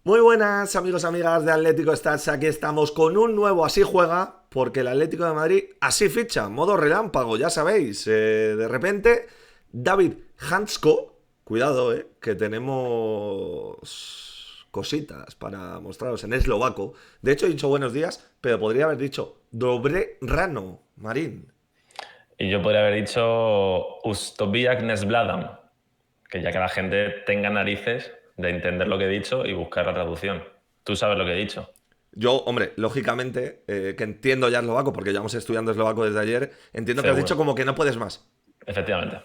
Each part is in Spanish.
Muy buenas amigos, amigas de Atlético Stats, aquí estamos con un nuevo Así Juega, porque el Atlético de Madrid así ficha, modo relámpago, ya sabéis, de repente David Hansko, cuidado, que tenemos cositas para mostraros en eslovaco, de hecho he dicho buenos días, pero podría haber dicho Dobre Rano, Marín. Y yo podría haber dicho Ustobiak Nesbladam, que ya que la gente tenga narices de entender lo que he dicho y buscar la traducción. Tú sabes lo que he dicho. Yo, hombre, lógicamente, que entiendo ya eslovaco, porque llevamos estudiando eslovaco desde ayer, entiendo que has dicho Seguro. como que no puedes más. Efectivamente.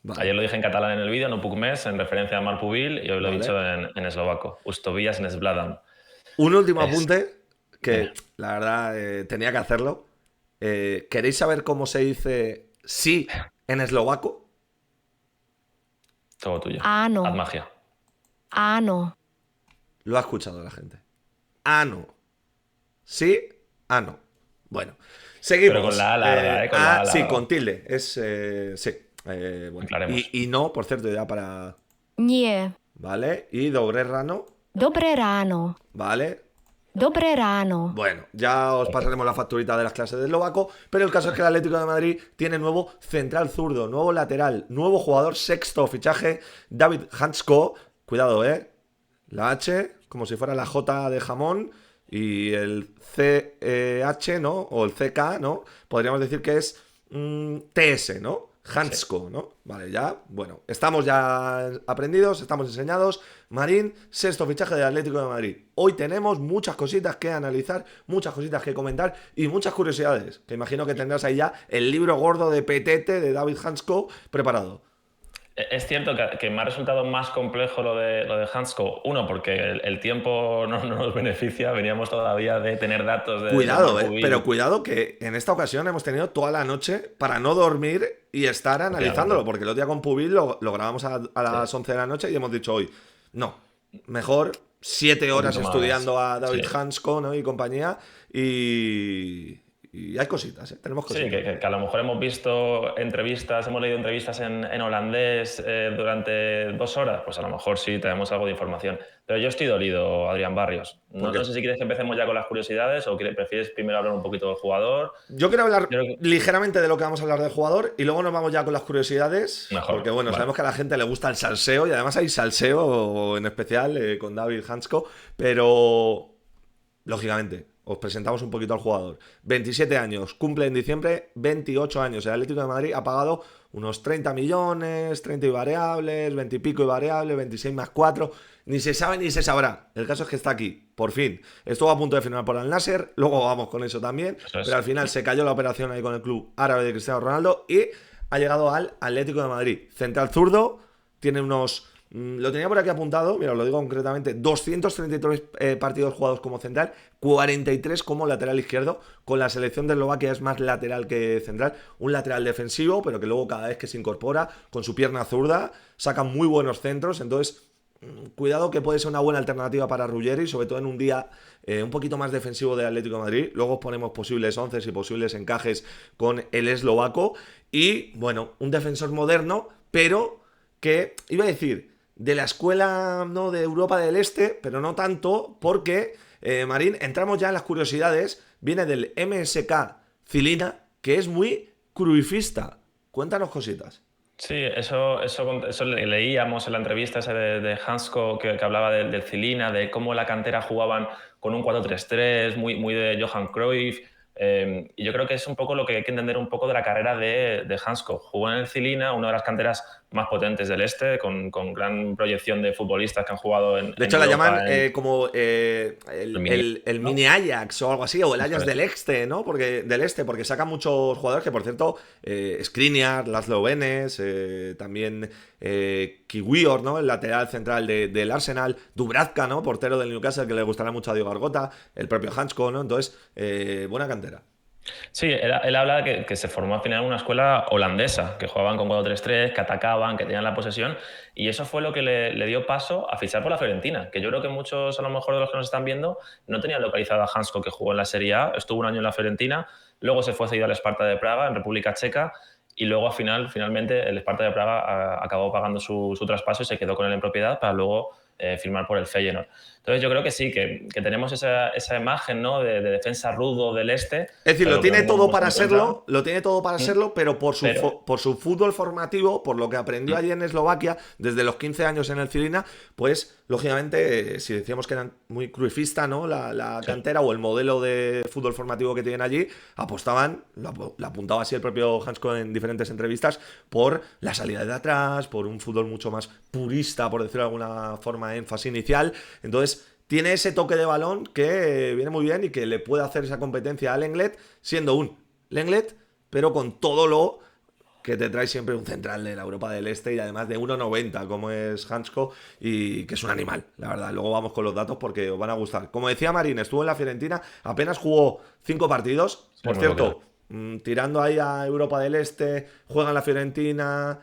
Vale, Ayer lo dije en catalán en el vídeo, no puc més, en referencia a Marc Pubil, y hoy lo he dicho vale. en eslovaco. Ustobias Nesbladam. Un último Es... apunte, Dime, que la verdad tenía que hacerlo. ¿Queréis saber cómo se dice sí en eslovaco? todo tuyo. Haz Áno, magia. áno. Lo ha escuchado la gente. Ano. Sí, ano. Bueno, Pero con la seguimos. A larga, con la A Sí, larga. con tilde. Sí. Bueno. Aclaremos. Y no, por cierto, ya para. Nie. ¿Vale? Y dobre rano. Dobré ráno. ¿Vale? Dobré ráno. Bueno, ya os pasaremos la facturita de las clases de eslovaco, pero el caso es que el Atlético de Madrid tiene nuevo central zurdo, nuevo lateral, nuevo jugador, sexto fichaje, David Hansko. Cuidado, la H, como si fuera la J de jamón, y el CH, ¿no? O el CK, ¿no? Podríamos decir que es TS, ¿no? Sí. Hansko, ¿no? Vale, ya, bueno, estamos ya aprendidos, estamos enseñados. Marín, sexto fichaje del Atlético de Madrid. Hoy tenemos muchas cositas que analizar, muchas cositas que comentar y muchas curiosidades. Que imagino que tendrás ahí ya el libro gordo de Petete de David Hansko preparado. Es cierto que me ha resultado más complejo lo de Hansko. Uno, porque el tiempo no nos beneficia. Veníamos todavía de tener datos de Cuidado, pero Marpubil. cuidado que en esta ocasión hemos tenido toda la noche para no dormir y estar analizándolo, Efectivamente. porque el otro día con Pubil lo grabamos a Sí. las 11 de la noche y hemos dicho hoy, no, mejor 7 Un horas poquito más. estudiando a Sí. David Hansko, ¿no? Y compañía y hay cositas, tenemos Sí, cositas. que a lo mejor hemos visto entrevistas, hemos leído entrevistas en holandés durante 2 horas, pues a lo mejor sí tenemos algo de información. Pero yo estoy dolido, Adrián Barrios. ¿Por No qué? sé si quieres que empecemos ya con las curiosidades o prefieres primero hablar un poquito del jugador. Yo quiero hablar Yo creo que ligeramente de lo que vamos a hablar del jugador y luego nos vamos ya con las curiosidades, porque mejor, bueno, vale. sabemos que a la gente le gusta el salseo y además hay salseo en especial con David Hansko, pero lógicamente os presentamos un poquito al jugador. 27 años, cumple en diciembre 28 años. El Atlético de Madrid ha pagado unos 30 millones, 30 y variables, 20 y pico y variables, 26 más 4. Ni se sabe ni se sabrá. El caso es que está aquí, por fin. Estuvo a punto de firmar por Al Nasser, luego vamos con eso también. Eso Pero es. al final se cayó la operación ahí con el club árabe de Cristiano Ronaldo y ha llegado al Atlético de Madrid. Central zurdo, tiene unos... Lo tenía por aquí apuntado, mira, os lo digo concretamente, 233 partidos jugados como central, 43 como lateral izquierdo, con la selección de Eslovaquia es más lateral que central, un lateral defensivo, pero que luego cada vez que se incorpora, con su pierna zurda, saca muy buenos centros, entonces cuidado que puede ser una buena alternativa para Ruggeri, sobre todo en un día un poquito más defensivo del Atlético de Madrid. Luego os ponemos posibles once y posibles encajes con el eslovaco. Y bueno, un defensor moderno, pero que, iba a decir, de la escuela no de Europa del Este, pero no tanto, porque, Marín, entramos ya en las curiosidades. Viene del MSK Cilina, que es muy cruifista. Cuéntanos cositas. Sí, eso leíamos en la entrevista esa de Hansko que hablaba del Cilina, de cómo la cantera jugaban con un 4-3-3, muy de Johan Cruyff. Y yo creo que es un poco lo que hay que entender un poco de la carrera de Hansko. Jugó en el Cilina, una de las canteras más potentes del este, con gran proyección de futbolistas que han jugado De en hecho, la llaman Europa, en como el Mini, el ¿no? mini Ajax o algo así, o el Eso Ajax es. del Este, ¿no? Del Este, porque sacan muchos jugadores que, por cierto, Skriniar, Laszlo Benes, también Kiwior, ¿no? El lateral central del Arsenal, Dubravka, ¿no? Portero del Newcastle, que le gustará mucho a Diego Argota, el propio Hansko, ¿no? Entonces, buena cantera. Sí, él habla que se formó al final en una escuela holandesa, que jugaban con 4-3-3, que atacaban, que tenían la posesión, y eso fue lo que le dio paso a fichar por la Fiorentina, que yo creo que muchos, a lo mejor de los que nos están viendo, no tenían localizado a Hansko, que jugó en la Serie A, estuvo un año en la Fiorentina, luego se fue cedido al Sparta de Praga, en República Checa, y luego finalmente el Sparta de Praga acabó pagando su traspaso y se quedó con él en propiedad para luego firmar por el Feyenoord. Entonces yo creo que sí, que tenemos esa imagen, ¿no? de defensa rudo del este. Es decir, lo tiene todo para serlo, pero por su fútbol formativo, por lo que aprendió allí en Eslovaquia, desde los 15 años en el Cilina, pues lógicamente, si decíamos que eran muy cruifista, ¿no? La cantera o el modelo de fútbol formativo que tienen allí, apostaban, lo apuntaba así el propio Hansko en diferentes entrevistas, por la salida de atrás, por un fútbol mucho más purista, por decirlo de alguna forma, en fase inicial. Entonces, tiene ese toque de balón que viene muy bien y que le puede hacer esa competencia al Lenglet, siendo un Lenglet, pero con todo lo que te trae siempre un central de la Europa del Este y además de 1,90 como es Hansko, y que es un animal, la verdad. Luego vamos con los datos porque os van a gustar. Como decía Marín, estuvo en la Fiorentina, apenas jugó 5 partidos, por cierto, tirando ahí a Europa del Este, juega en la Fiorentina...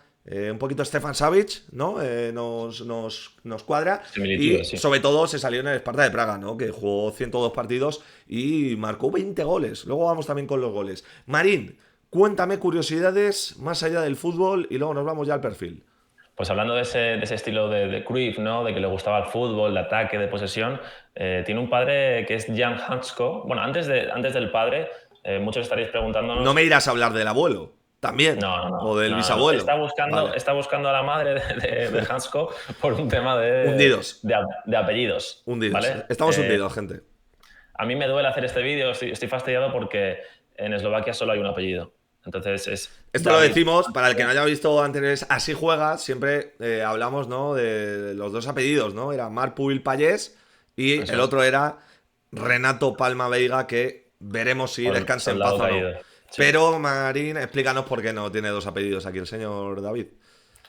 un poquito Stefan Savic, ¿no? Nos cuadra. Y sobre todo se salió en el Sparta de Praga, ¿no? Que jugó 102 partidos y marcó 20 goles. Luego vamos también con los goles. Marín, cuéntame curiosidades más allá del fútbol y luego nos vamos ya al perfil. Pues hablando de ese estilo de Cruyff, ¿no? De que le gustaba el fútbol, de ataque, de posesión, tiene un padre que es Jan Hansko. Bueno, antes del padre, muchos estaréis preguntándonos... No me irás a hablar del abuelo. También. No. O del bisabuelo. Está buscando a la madre de Hansko por un tema hundidos. De apellidos. Hundidos. ¿Vale? Estamos hundidos, gente. A mí me duele hacer este vídeo, estoy fastidiado porque en Eslovaquia solo hay un apellido. Entonces Esto David. Lo decimos, para el que no haya visto anteriores Así Juega, siempre hablamos, ¿no? De los dos apellidos, ¿no? Era Marc Pubil Pallés y el otro era Renato Palma Veiga, que veremos si descansa en paz o no. Sí. Pero, Marín, explícanos por qué no tiene dos apellidos aquí el señor David.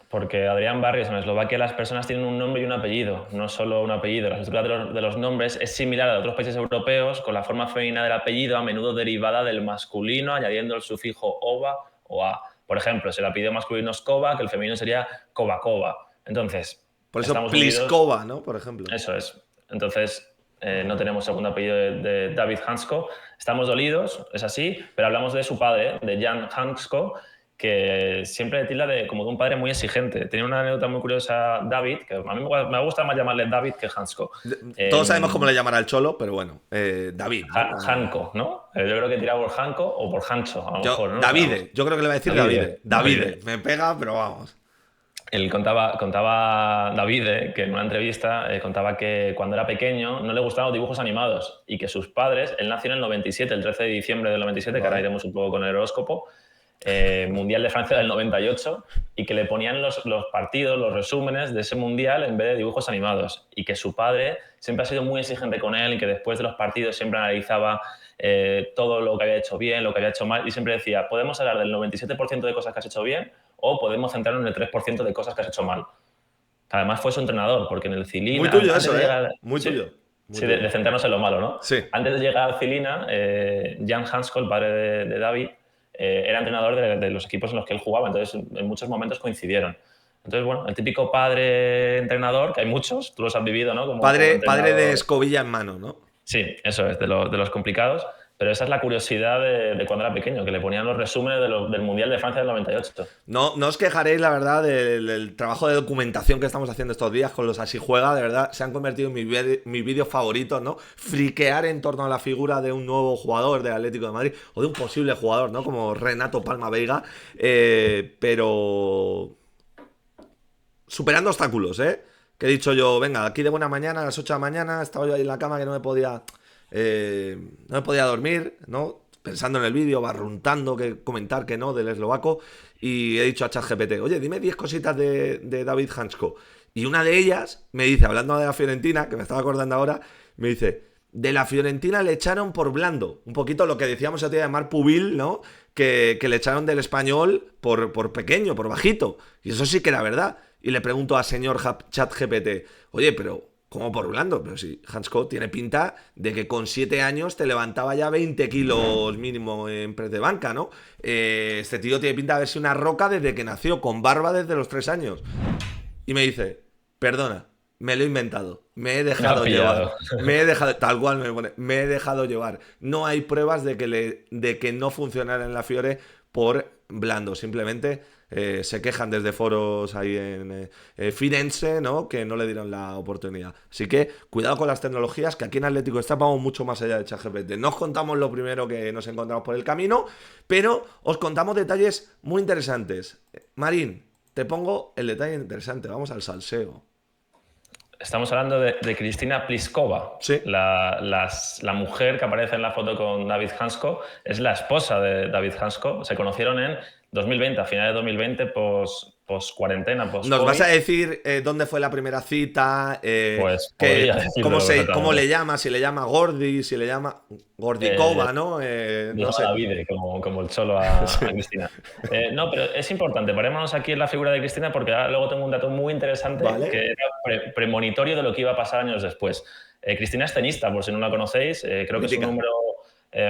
Porque Adrián Barrios, en Eslovaquia las personas tienen un nombre y un apellido, no solo un apellido. La estructura de los nombres es similar a de otros países europeos, con la forma femenina del apellido a menudo derivada del masculino, añadiendo el sufijo ova o a. Por ejemplo, si el apellido masculino es Kova, que el femenino sería Kovakova. Entonces, por eso Pliskova, ¿no? Por ejemplo. Eso es. Entonces, no tenemos segundo apellido de David Hansko. Estamos dolidos, es así, pero hablamos de su padre, de Jan Hansko, que siempre tilda como de un padre muy exigente. Tenía una anécdota muy curiosa, David, que a mí me gusta más llamarle David que Hansko. Todos sabemos cómo le llamará el Cholo, pero bueno, David. Hanko, ¿no? Yo creo que tira por Hanko o por Hancho, a lo mejor, ¿no? Davide, yo creo que le va a decir Davide. Me pega, pero vamos. Él contaba David, que en una entrevista contaba que cuando era pequeño no le gustaban los dibujos animados y que sus padres, él nació en el 97, el 13 de diciembre del 97, que ahora iremos un poco con el horóscopo, Mundial de Francia del 98, y que le ponían los partidos, los resúmenes de ese Mundial en vez de dibujos animados, y que su padre siempre ha sido muy exigente con él y que después de los partidos siempre analizaba todo lo que había hecho bien, lo que había hecho mal, y siempre decía, podemos hablar del 97% de cosas que has hecho bien o podemos centrarnos en el 3% de cosas que has hecho mal. Además fue su entrenador, porque en el Cilina... Muy tuyo eso, muy tuyo. Sí, de centrarnos en lo malo, ¿no? Sí. Antes de llegar al Cilina, Jan Hansko, el padre de David, era entrenador de los equipos en los que él jugaba, entonces en muchos momentos coincidieron. Entonces, bueno, el típico padre-entrenador, que hay muchos, tú los has vivido, ¿no? Como padre de escobilla en mano, ¿no? Sí, eso es, de los complicados. Pero esa es la curiosidad de cuando era pequeño, que le ponían los resúmenes del Mundial de Francia del 98. No os quejaréis, la verdad, del trabajo de documentación que estamos haciendo estos días con los Así Juega. De verdad, se han convertido en mis vídeos favoritos, ¿no? Friquear en torno a la figura de un nuevo jugador del Atlético de Madrid o de un posible jugador, ¿no? Como Renato Palma Veiga. Pero superando obstáculos, ¿eh? Que he dicho yo, venga, aquí de buena mañana, a las 8 de la mañana, estaba yo ahí en la cama que no me podía dormir, ¿no? Pensando en el vídeo, barruntando que comentar que no del eslovaco, y he dicho a ChatGPT, oye, dime 10 cositas de David Hansko. Y una de ellas me dice, hablando de la Fiorentina, que me estaba acordando ahora, me dice, de la Fiorentina le echaron por blando. Un poquito lo que decíamos el día de Marc Pubil, ¿no? Que le echaron del Español por pequeño, por bajito. Y eso sí que era verdad. Y le pregunto al señor ChatGPT, oye, pero ¿cómo por blando? Pero si Hansko tiene pinta de que con 7 años te levantaba ya 20 kilos mínimo en press de banca, ¿no? Este tío tiene pinta de haber sido una roca desde que nació, con barba desde los 3 años. Y me dice, perdona, me lo he inventado, me he dejado llevar. Tal cual me pone, me he dejado llevar. No hay pruebas de que no funcionara en la Fiore por blando, simplemente se quejan desde foros ahí en Firenze, ¿no? Que no le dieron la oportunidad. Así que cuidado con las tecnologías, que aquí en Atlético Stats vamos mucho más allá de ChatGPT. No os contamos lo primero que nos encontramos por el camino, pero os contamos detalles muy interesantes. Marín, te pongo el detalle interesante, vamos al salseo. Estamos hablando de Cristina Pliskova, sí. La mujer que aparece en la foto con David Hansko, es la esposa de David Hansko. Se conocieron en 2020, a finales de 2020, post cuarentena. ¿Nos vas a decir dónde fue la primera cita? Pues ¿cómo le llama? Si le llama Gordi, si le llama Gordikova, ¿no? No sé. David, como el cholo a Cristina. No, pero es importante. Parémonos aquí en la figura de Cristina porque luego tengo un dato muy interesante que era premonitorio de lo que iba a pasar años después. Cristina es tenista, por si no la conocéis. Creo que es un número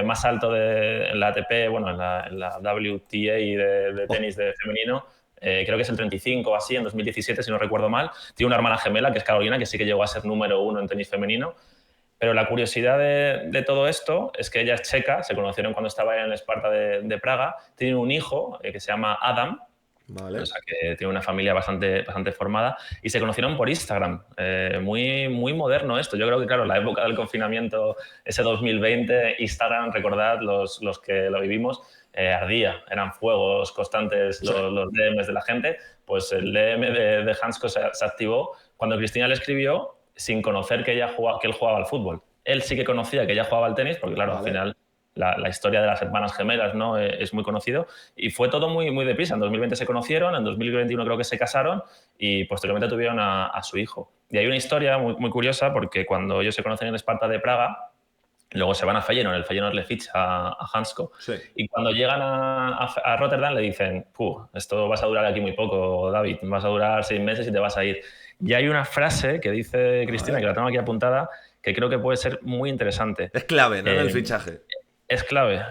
más alto en la ATP, bueno, en la WTA de tenis de femenino. Creo que es el 35 o así, en 2017, si no recuerdo mal. Tiene una hermana gemela, que es Carolina, que sí que llegó a ser número 1 en tenis femenino. Pero la curiosidad de todo esto es que ella es checa, se conocieron cuando estaba en el Sparta de Praga, tiene un hijo que se llama Adam, o sea que tiene una familia bastante formada, y se conocieron por Instagram. Muy, muy moderno esto. Yo creo que, claro, la época del confinamiento, ese 2020, Instagram, recordad, los que lo vivimos, ardía, eran fuegos constantes los DMs de la gente. Pues el DM de Hansko se activó cuando Cristina le escribió sin conocer que él jugaba al fútbol. Él sí que conocía que ella jugaba al tenis, porque claro, al final la historia de las hermanas gemelas, ¿no? Es muy conocido, y fue todo muy, muy deprisa. En 2020 se conocieron, en 2021 creo que se casaron y posteriormente tuvieron a su hijo. Y hay una historia muy, muy curiosa porque cuando ellos se conocen en el Sparta de Praga, luego se van a Feyenoord, el Feyenoord le ficha a Hansko, y cuando llegan a Rotterdam le dicen, esto vas a durar aquí muy poco, David, vas a durar 6 meses y te vas a ir. Y hay una frase que dice Cristina, que la tengo aquí apuntada, que creo que puede ser muy interesante. Es clave, ¿no? En el fichaje. Es clave,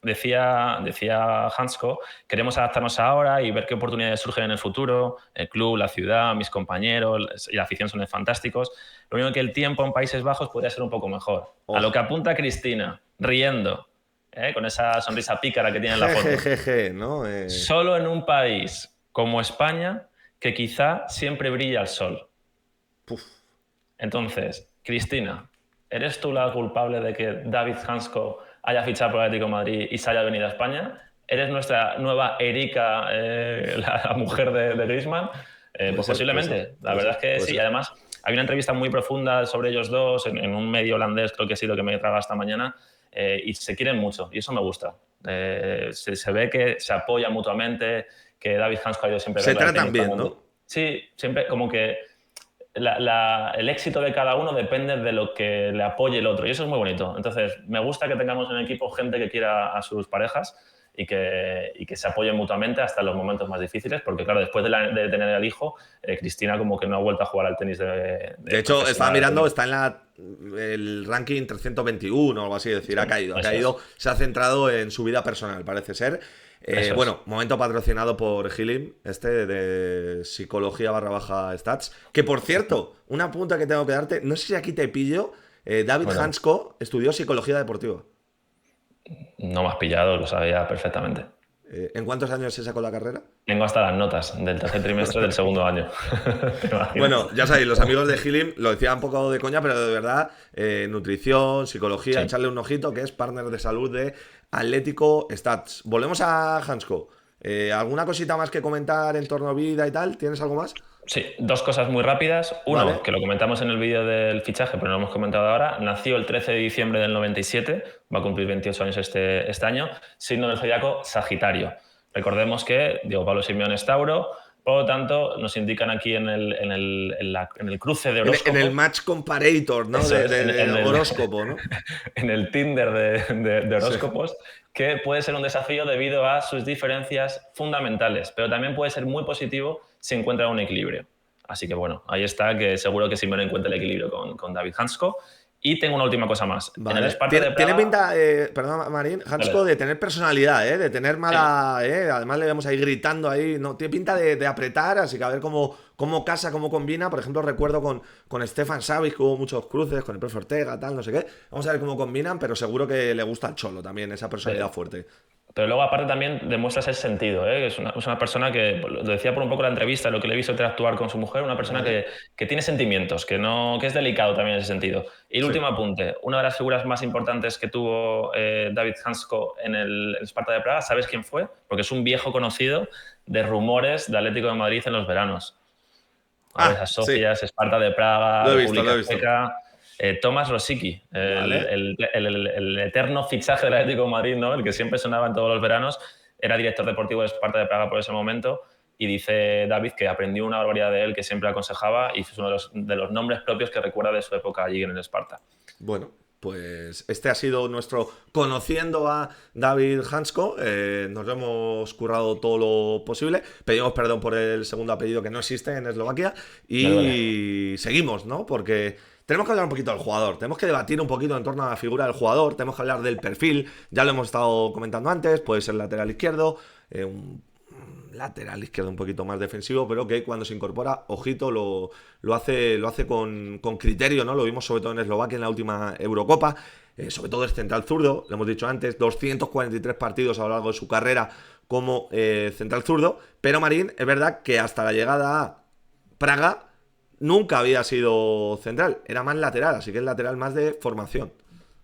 decía Hansko, queremos adaptarnos ahora y ver qué oportunidades surgen en el futuro, el club, la ciudad, mis compañeros y la afición son fantásticos. Lo único que el tiempo en Países Bajos podría ser un poco mejor. A lo que apunta Cristina, riendo, con esa sonrisa pícara que tiene en la foto. ¿no? Solo en un país como España, que quizá siempre brilla el sol. Entonces, Cristina, ¿eres tú la culpable de que David Hansko haya fichado por el Atlético de Madrid y se haya venido a España? ¿Eres nuestra nueva Erika, la mujer de Griezmann? Pues posiblemente. La verdad es que sí. Además, hay una entrevista muy profunda sobre ellos dos en un medio holandés, creo que sí, lo que me he tragado esta mañana, y se quieren mucho, y eso me gusta. Se ve que se apoyan mutuamente, que David Hansko ha ido siempre... Se tratan bien, ¿no? Sí, siempre como que... el éxito de cada uno depende de lo que le apoye el otro, y eso es muy bonito. Entonces, me gusta que tengamos en el equipo gente que quiera a sus parejas y que se apoyen mutuamente hasta los momentos más difíciles, porque claro, después de tener el hijo, Cristina como que no ha vuelto a jugar al tenis de hecho, estaba mirando, está en el ranking 321 o algo así, es decir, ha caído, se ha centrado en su vida personal, parece ser. Momento patrocinado por Healing, de psicología / stats. Que por cierto, una punta que tengo que darte, no sé si aquí te pillo, David Hansko estudió psicología deportiva. No me has pillado, lo sabía perfectamente. ¿En cuántos años se sacó la carrera? Tengo hasta las notas del tercer trimestre del segundo año. Bueno, ya sabéis, los amigos de Healing lo decían un poco de coña, pero de verdad, nutrición, psicología, echarle un ojito, que es partner de salud de Atlético Stats. Volvemos a Hansko. ¿Alguna cosita más que comentar en torno a vida y tal? ¿Tienes algo más? Sí, 2 cosas muy rápidas. Uno, que lo comentamos en el vídeo del fichaje, pero no lo hemos comentado ahora. Nació el 13 de diciembre del 97, va a cumplir 28 años este año, signo del zodiaco Sagitario. Recordemos que Diego Pablo Simeone es Tauro, por lo tanto, nos indican aquí en el cruce de horóscopos. En el match comparator, ¿no? De horóscopo, ¿no? En el Tinder de horóscopos, que puede ser un desafío debido a sus diferencias fundamentales, pero también puede ser muy positivo si encuentra un equilibrio. Así que bueno, ahí está, que seguro que Simeone encuentra el equilibrio con David Hansko. Y tengo una última cosa más. Vale. En el Sparta de Praga... Tiene pinta, perdón, Marín, Hansko, de tener personalidad, de tener mala... además le vemos ahí gritando ahí. No, tiene pinta de apretar, así que a ver cómo casa, cómo combina. Por ejemplo, recuerdo con Stefan Savic, que hubo muchos cruces, con el profe Ortega, tal, no sé qué. Vamos a ver cómo combinan, pero seguro que le gusta al Cholo también, esa personalidad fuerte. Pero luego, aparte, también demuestras ese sentido, ¿eh? Es una persona que, lo decía por un poco la entrevista, lo que le he visto interactuar con su mujer, una persona que tiene sentimientos, que es delicado también en ese sentido. Y el último apunte, una de las figuras más importantes que tuvo David Hansko en el Sparta de Praga, ¿sabes quién fue? Porque es un viejo conocido de rumores de Atlético de Madrid en los veranos. Esas Sofias, Sparta de Praga, República Checa. Tomasz Rosicky, el eterno fichaje del Atlético de Madrid, ¿no? El que siempre sonaba en todos los veranos, era director deportivo de Sparta de Praga por ese momento, y dice David que aprendió una barbaridad de él, que siempre aconsejaba, y es uno de los nombres propios que recuerda de su época allí en el Sparta. Bueno, pues este ha sido nuestro conociendo a David Hansko. Nos lo hemos currado todo lo posible. Pedimos perdón por el segundo apellido que no existe en Eslovaquia. Y seguimos, ¿no? Porque tenemos que hablar un poquito del jugador. Tenemos que debatir un poquito en torno a la figura del jugador. Tenemos que hablar del perfil. Ya lo hemos estado comentando antes. Puede ser lateral izquierdo. Un lateral izquierdo un poquito más defensivo, pero que cuando se incorpora, ojito, lo hace con criterio, ¿no? Lo vimos sobre todo en Eslovaquia en la última Eurocopa. Sobre todo es central zurdo, lo hemos dicho antes, 243 partidos a lo largo de su carrera como central zurdo. Pero Marín, es verdad que hasta la llegada a Praga nunca había sido central, era más lateral, así que es lateral más de formación.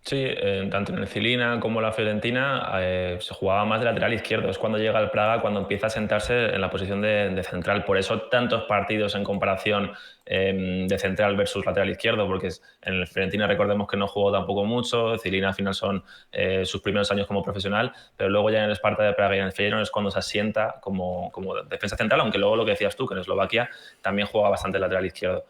Sí, tanto en el Cilina como en la Fiorentina se jugaba más de lateral izquierdo. Es cuando llega el Praga, cuando empieza a sentarse en la posición de central. Por eso tantos partidos en comparación de central versus lateral izquierdo, porque en el Fiorentina recordemos que no jugó tampoco mucho. El Cilina al final son sus primeros años como profesional, pero luego ya en el Sparta de Praga y en el Feyenoord es cuando se asienta como defensa central, aunque luego lo que decías tú, que en Eslovaquia también juega bastante lateral izquierdo.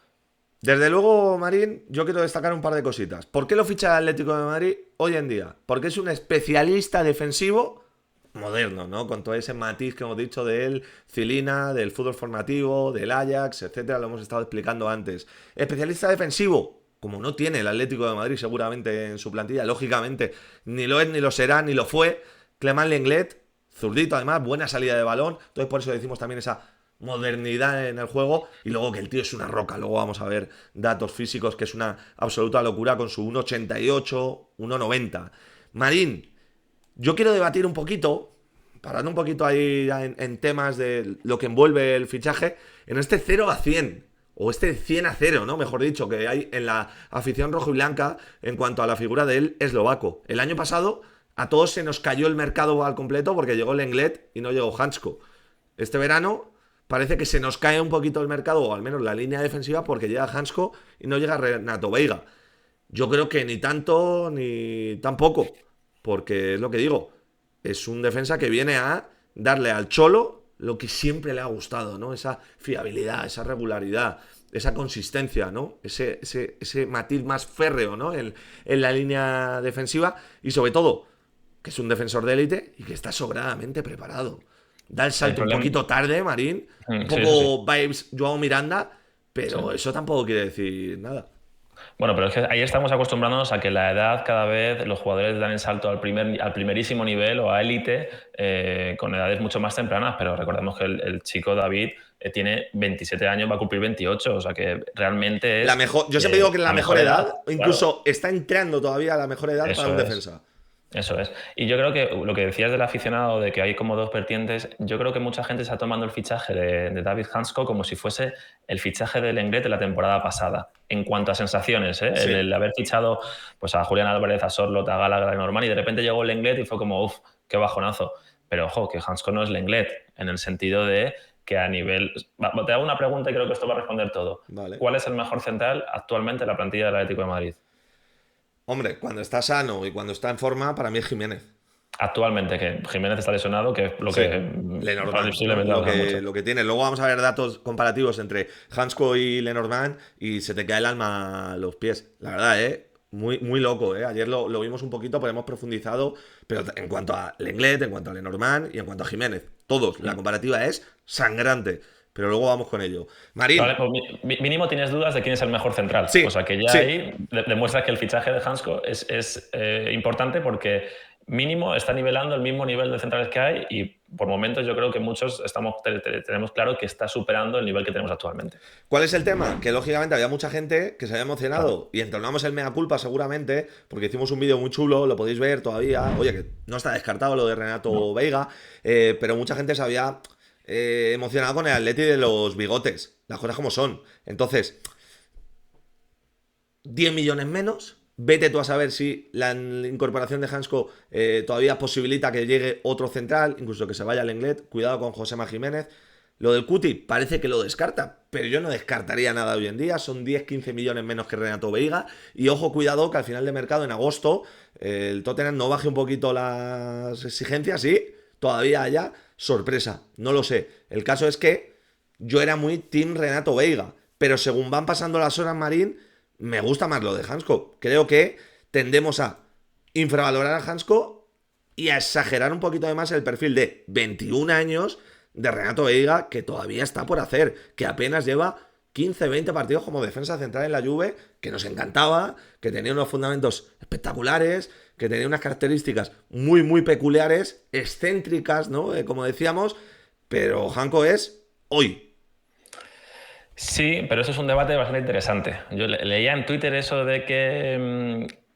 Desde luego, Marín, yo quiero destacar un par de cositas. ¿Por qué lo ficha el Atlético de Madrid hoy en día? Porque es un especialista defensivo moderno, ¿no? Con todo ese matiz que hemos dicho del Cilina, del fútbol formativo, del Ajax, etcétera, lo hemos estado explicando antes. Especialista defensivo, como no tiene el Atlético de Madrid seguramente en su plantilla, lógicamente, ni lo es, ni lo será, ni lo fue. Clément Lenglet, zurdito además, buena salida de balón. Entonces por eso decimos también esa modernidad en el juego, y luego que el tío es una roca. Luego vamos a ver datos físicos, que es una absoluta locura con su 1,88, 1,90. Marín, yo quiero debatir un poquito, parando un poquito ahí en temas de lo que envuelve el fichaje, en este 0-100, o este 100-0, ¿no? Mejor dicho, que hay en la afición rojo y blanca en cuanto a la figura del eslovaco. El año pasado a todos se nos cayó el mercado al completo porque llegó Lenglet y no llegó Hansko. Este verano parece que se nos cae un poquito el mercado, o al menos la línea defensiva, porque llega Hansko y no llega Renato Veiga. Yo creo que ni tanto ni tampoco, porque es lo que digo, es un defensa que viene a darle al Cholo lo que siempre le ha gustado, ¿no? Esa fiabilidad, esa regularidad, esa consistencia, ¿no? Ese matiz más férreo, ¿no? En la línea defensiva, y sobre todo, que es un defensor de élite y que está sobradamente preparado. Da el salto un poquito tarde, Marín. Un poco vibes Joao Miranda, pero eso tampoco quiere decir nada. Bueno, pero es que ahí estamos acostumbrándonos a que la edad, cada vez los jugadores dan el salto al primerísimo nivel o a élite con edades mucho más tempranas, pero recordemos que el chico David tiene 27 años, va a cumplir 28, o sea que realmente es... La mejor, yo siempre digo que es la mejor edad, incluso está entrando todavía a la mejor edad para un defensa. Eso es. Y yo creo que lo que decías del aficionado, de que hay como dos vertientes, yo creo que mucha gente está tomando el fichaje de David Hansko como si fuese el fichaje de Lenglet de la temporada pasada, en cuanto a sensaciones, ¿eh? Sí. El haber fichado pues, a Julián Álvarez, a Sorloth, a Gallagher, a Norman, y de repente llegó Lenglet y fue como, uff, qué bajonazo. Pero ojo, que Hansko no es Lenglet, en el sentido de que a nivel... Te hago una pregunta y creo que esto va a responder todo. Vale. ¿Cuál es el mejor central actualmente en la plantilla del Atlético de Madrid? Hombre, cuando está sano y cuando está en forma, para mí es Jiménez. Actualmente, que Jiménez está lesionado, que es lo que... Lenormand, lo que tiene. Luego vamos a ver datos comparativos entre Hansko y Lenormand y se te cae el alma a los pies. La verdad, muy, muy loco, Ayer lo vimos un poquito, pero hemos profundizado. Pero en cuanto a Lenglet, en cuanto a Lenormand y en cuanto a Jiménez, todos. La comparativa es sangrante. Pero luego vamos con ello. Marín. Vale, pues mínimo tienes dudas de quién es el mejor central. Sí, o sea que ya ahí demuestra que el fichaje de Hansko es importante porque mínimo está nivelando el mismo nivel de centrales que hay y por momentos yo creo que muchos tenemos claro que está superando el nivel que tenemos actualmente. ¿Cuál es el tema? Que lógicamente había mucha gente que se había emocionado y entonamos el mea culpa seguramente, porque hicimos un vídeo muy chulo, lo podéis ver todavía. Oye, que no está descartado lo de Renato Veiga, pero mucha gente se había emocionado con el Atleti de los bigotes, las cosas como son. Entonces, 10 millones menos. Vete tú a saber si la incorporación de Hansko todavía posibilita que llegue otro central, incluso que se vaya al Lenglet. Cuidado con Josema Jiménez. Lo del Cuti parece que lo descarta, pero yo no descartaría nada hoy en día. Son 10-15 millones menos que Renato Veiga. Y ojo, cuidado, que al final de mercado, en agosto, el Tottenham no baje un poquito las exigencias y todavía haya sorpresa. No lo sé. El caso es que yo era muy team Renato Veiga, pero según van pasando las horas, Marín, me gusta más lo de Hansko. Creo que tendemos a infravalorar a Hansko y a exagerar un poquito además el perfil de 21 años de Renato Veiga, que todavía está por hacer, que apenas lleva 15-20 partidos como defensa central en la Juve, que nos encantaba, que tenía unos fundamentos espectaculares, que tenía unas características muy, muy peculiares, excéntricas, ¿no? Como decíamos, pero Hansko es hoy. Sí, pero eso es un debate bastante interesante. Yo leía en Twitter eso de que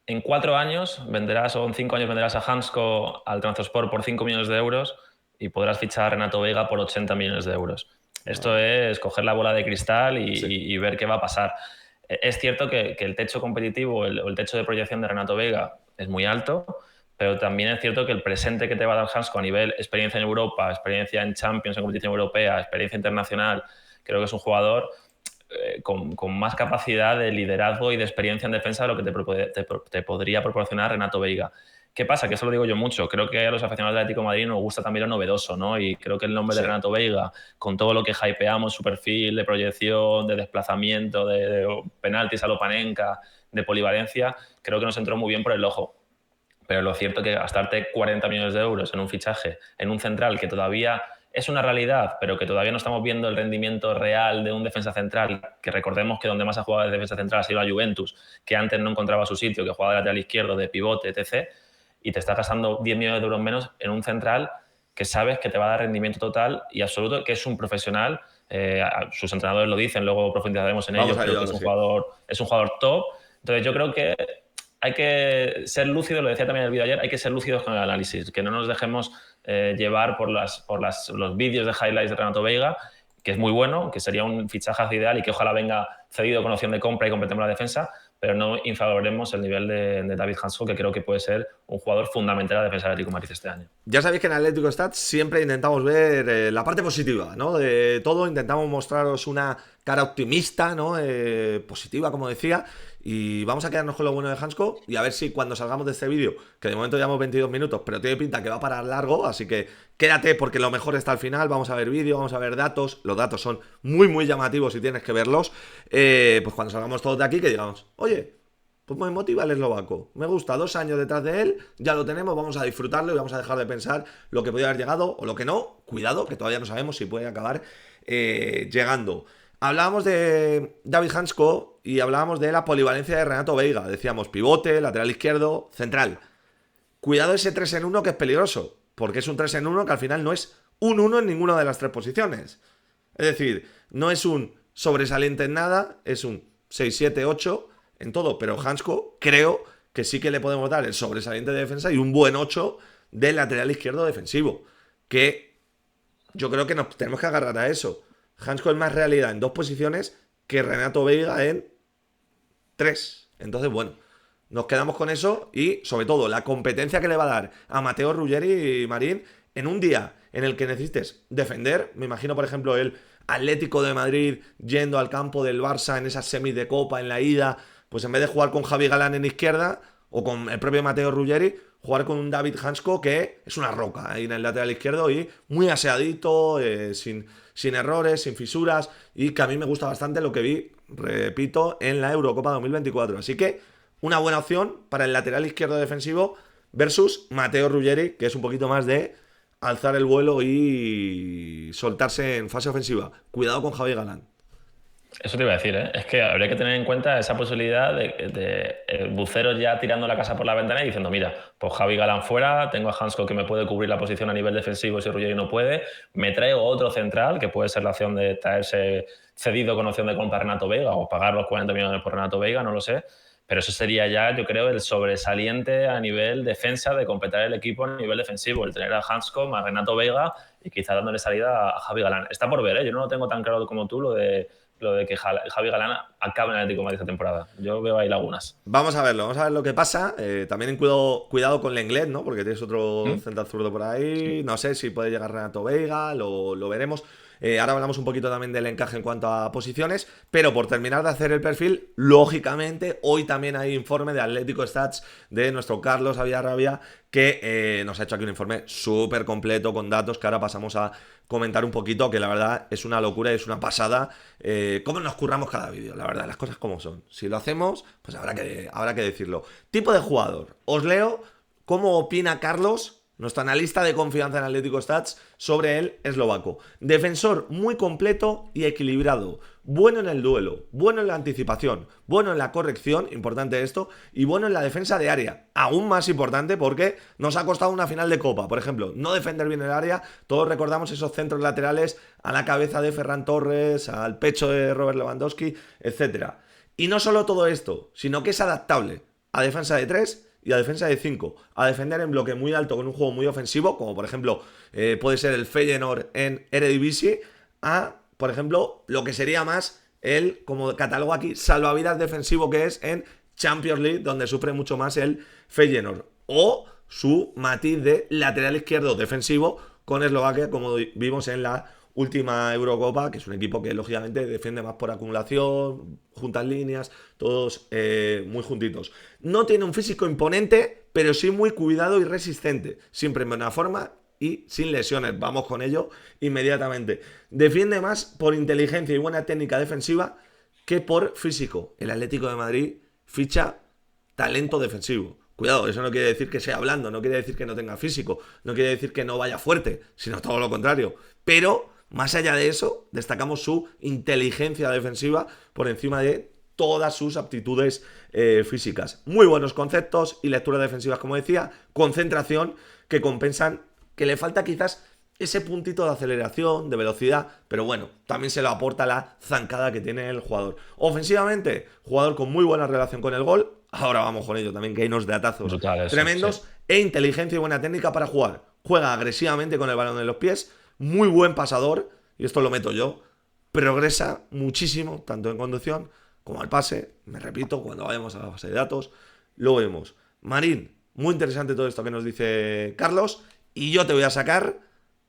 en 4 años venderás, o en 5 años venderás a Hansko al Trabzonspor por 5 millones de euros y podrás fichar a Renato Veiga por 80 millones de euros. Esto es coger la bola de cristal y ver qué va a pasar. Es cierto que el techo competitivo o el techo de proyección de Renato Veiga es muy alto, pero también es cierto que el presente que te va a dar Hansko a nivel experiencia en Europa, experiencia en Champions, en competición europea, experiencia internacional, creo que es un jugador con más capacidad de liderazgo y de experiencia en defensa de lo que te podría proporcionar Renato Veiga. ¿Qué pasa? Que eso lo digo yo mucho. Creo que a los aficionados del Atlético de Madrid nos gusta también lo novedoso, ¿no? Y creo que el nombre de Renato Veiga, con todo lo que hypeamos, su perfil de proyección, de desplazamiento, de penaltis a lo Panenka, de polivalencia, creo que nos entró muy bien por el ojo. Pero lo cierto es que gastarte 40 millones de euros en un fichaje, en un central que todavía es una realidad, pero que todavía no estamos viendo el rendimiento real de un defensa central, que recordemos que donde más ha jugado de defensa central ha sido la Juventus, que antes no encontraba su sitio, que jugaba de lateral izquierdo, de pivote, etc., y te estás gastando 10 millones de euros menos en un central que sabes que te va a dar rendimiento total y absoluto, que es un profesional. Sus entrenadores lo dicen, luego profundizaremos en ello, pero que es un jugador top. Entonces yo creo que hay que ser lúcidos, lo decía también en el vídeo ayer, hay que ser lúcidos con el análisis, que no nos dejemos llevar por los vídeos de highlights de Renato Veiga, que es muy bueno, que sería un fichaje ideal y que ojalá venga cedido con opción de compra y completemos la defensa, pero no infravaloremos el nivel de David Hansko, que creo que puede ser un jugador fundamental en la defensa del Atlético de Madrid este año. Ya sabéis que en Atlético Stats siempre intentamos ver la parte positiva, ¿no? De todo, intentamos mostraros una cara optimista, ¿no? Positiva, como decía. Y vamos a quedarnos con lo bueno de Hansko y a ver si cuando salgamos de este vídeo, que de momento llevamos 22 minutos, pero tiene pinta que va a parar largo, así que quédate porque lo mejor está al final. Vamos a ver vídeo, vamos a ver datos. Los datos son muy, muy llamativos y tienes que verlos. Pues cuando salgamos todos de aquí, que digamos, oye, pues me motiva el eslovaco. Me gusta, 2 años detrás de él, ya lo tenemos, vamos a disfrutarlo y vamos a dejar de pensar lo que podría haber llegado o lo que no. Cuidado, que todavía no sabemos si puede acabar llegando. Hablábamos de David Hansko y hablábamos de la polivalencia de Renato Veiga. Decíamos pivote, lateral izquierdo, central. Cuidado ese 3 en 1 que es peligroso, porque es un 3 en 1 que al final no es un 1 en ninguna de las 3 posiciones. Es decir, no es un sobresaliente en nada, es un 6-7-8 en todo, pero Hansko creo que sí que le podemos dar el sobresaliente de defensa y un buen 8 del lateral izquierdo defensivo, que yo creo que nos tenemos que agarrar a eso. Hansko es más realidad en 2 posiciones que Renato Veiga en 3. Entonces, bueno, nos quedamos con eso y, sobre todo, la competencia que le va a dar a Matteo Ruggeri y Marín en un día en el que necesites defender. Me imagino, por ejemplo, el Atlético de Madrid yendo al campo del Barça en esas semis de Copa en la ida, pues en vez de jugar con Javi Galán en izquierda o con el propio Matteo Ruggeri, jugar con un David Hansko que es una roca ahí en el lateral izquierdo y muy aseadito, sin errores, sin fisuras, y que a mí me gusta bastante lo que vi, repito, en la Eurocopa 2024. Así que una buena opción para el lateral izquierdo defensivo versus Matteo Ruggeri, que es un poquito más de alzar el vuelo y soltarse en fase ofensiva. Cuidado con Javi Galán. Eso te iba a decir, ¿eh? Es que habría que tener en cuenta esa posibilidad de buceros ya tirando la casa por la ventana y diciendo, mira, pues Javi Galán fuera, tengo a Hansko que me puede cubrir la posición a nivel defensivo si Ruggeri no puede, me traigo otro central, que puede ser la opción de traerse cedido con opción de comprar Renato Veiga o pagar los 40 millones por Renato Veiga, no lo sé. Pero eso sería ya, yo creo, el sobresaliente a nivel defensa de completar el equipo a nivel defensivo, el tener a Hansko más Renato Veiga y quizá dándole salida a Javi Galán. Está por ver, ¿eh? Yo no lo tengo tan claro como tú, lo de que Javi Galán acabe en el Atlético de Madrid esta temporada. Yo veo ahí lagunas. Vamos a verlo, vamos a ver lo que pasa. También cuidado con Lenglet, ¿no? Porque tienes otro central zurdo por ahí. Sí. No sé si puede llegar Renato Veiga, lo veremos. Ahora hablamos un poquito también del encaje en cuanto a posiciones, pero por terminar de hacer el perfil, lógicamente, hoy también hay informe de Atlético Stats de nuestro Carlos Avillarrabia, que nos ha hecho aquí un informe súper completo con datos que ahora pasamos a comentar un poquito, que la verdad es una locura y es una pasada. Cómo nos curramos cada vídeo, la verdad, las cosas como son. Si lo hacemos, pues habrá que decirlo. Tipo de jugador. Os leo cómo opina Carlos, nuestro analista de confianza en Atlético Stats, sobre el eslovaco. Defensor muy completo y equilibrado. Bueno en el duelo, bueno en la anticipación, bueno en la corrección, importante esto, y bueno en la defensa de área. Aún más importante porque nos ha costado una final de Copa. Por ejemplo, no defender bien el área. Todos recordamos esos centros laterales a la cabeza de Ferran Torres, al pecho de Robert Lewandowski, etc. Y no solo todo esto, sino que es adaptable a defensa de 3 y a defensa de 5, a defender en bloque muy alto con un juego muy ofensivo, como por ejemplo puede ser el Feyenoord en Eredivisie, a, por ejemplo, lo que sería más el, como catalogo aquí, salvavidas defensivo que es en Champions League, donde sufre mucho más el Feyenoord, o su matiz de lateral izquierdo defensivo con Eslovaquia, como vimos en la última Eurocopa, que es un equipo que lógicamente defiende más por acumulación, juntas líneas, todos muy juntitos. No tiene un físico imponente, pero sí muy cuidado y resistente, siempre en buena forma y sin lesiones. Vamos con ello inmediatamente. Defiende más por inteligencia y buena técnica defensiva que por físico. El Atlético de Madrid ficha talento defensivo. Cuidado, eso no quiere decir que sea blando, no quiere decir que no tenga físico, no quiere decir que no vaya fuerte, sino todo lo contrario. Pero más allá de eso, destacamos su inteligencia defensiva por encima de todas sus aptitudes físicas. Muy buenos conceptos y lecturas defensivas, como decía, concentración que compensan que le falta quizás ese puntito de aceleración, de velocidad, pero bueno, también se lo aporta la zancada que tiene el jugador. Ofensivamente, jugador con muy buena relación con el gol, ahora vamos con ello también, que hay unos datazos Brutal eso, tremendos, sí. e inteligencia y buena técnica para jugar. Juega agresivamente con el balón en los pies, muy buen pasador, y esto lo meto yo, progresa muchísimo, tanto en conducción como al pase, me repito, cuando vayamos a la base de datos, lo vemos. Marín, muy interesante todo esto que nos dice Carlos, y yo te voy a sacar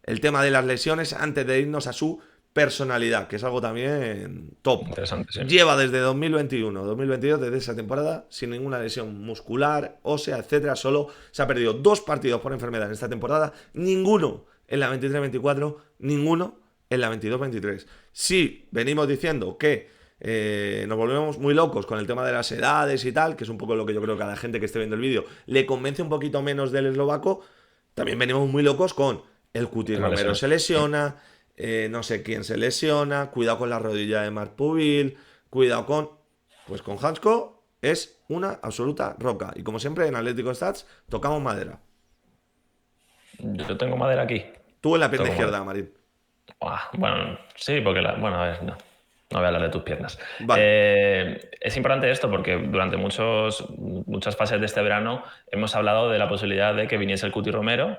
el tema de las lesiones antes de irnos a su personalidad, que es algo también top. Interesante, sí. Lleva desde 2021, 2022, desde esa temporada, sin ninguna lesión muscular, ósea, etcétera. Solo se ha perdido 2 partidos por enfermedad en esta temporada, ninguno en la 23-24, ninguno en la 22-23. Sí, venimos diciendo que nos volvemos muy locos con el tema de las edades y tal, que es un poco lo que yo creo que a la gente que esté viendo el vídeo le convence un poquito menos del eslovaco. También venimos muy locos con el Cuti Romero se lesiona, no sé quién se lesiona, cuidado con la rodilla de Marc Pubil, cuidado con... Pues con Hansko es una absoluta roca. Y como siempre en Atlético Stats tocamos madera. Yo tengo madera aquí. Tú en la pierna Tengo izquierda, madera. Marín. Bueno, sí, porque bueno, a ver, no voy a hablar de tus piernas. Vale. Es importante esto porque durante muchas fases de este verano hemos hablado de la posibilidad de que viniese el Cuti Romero,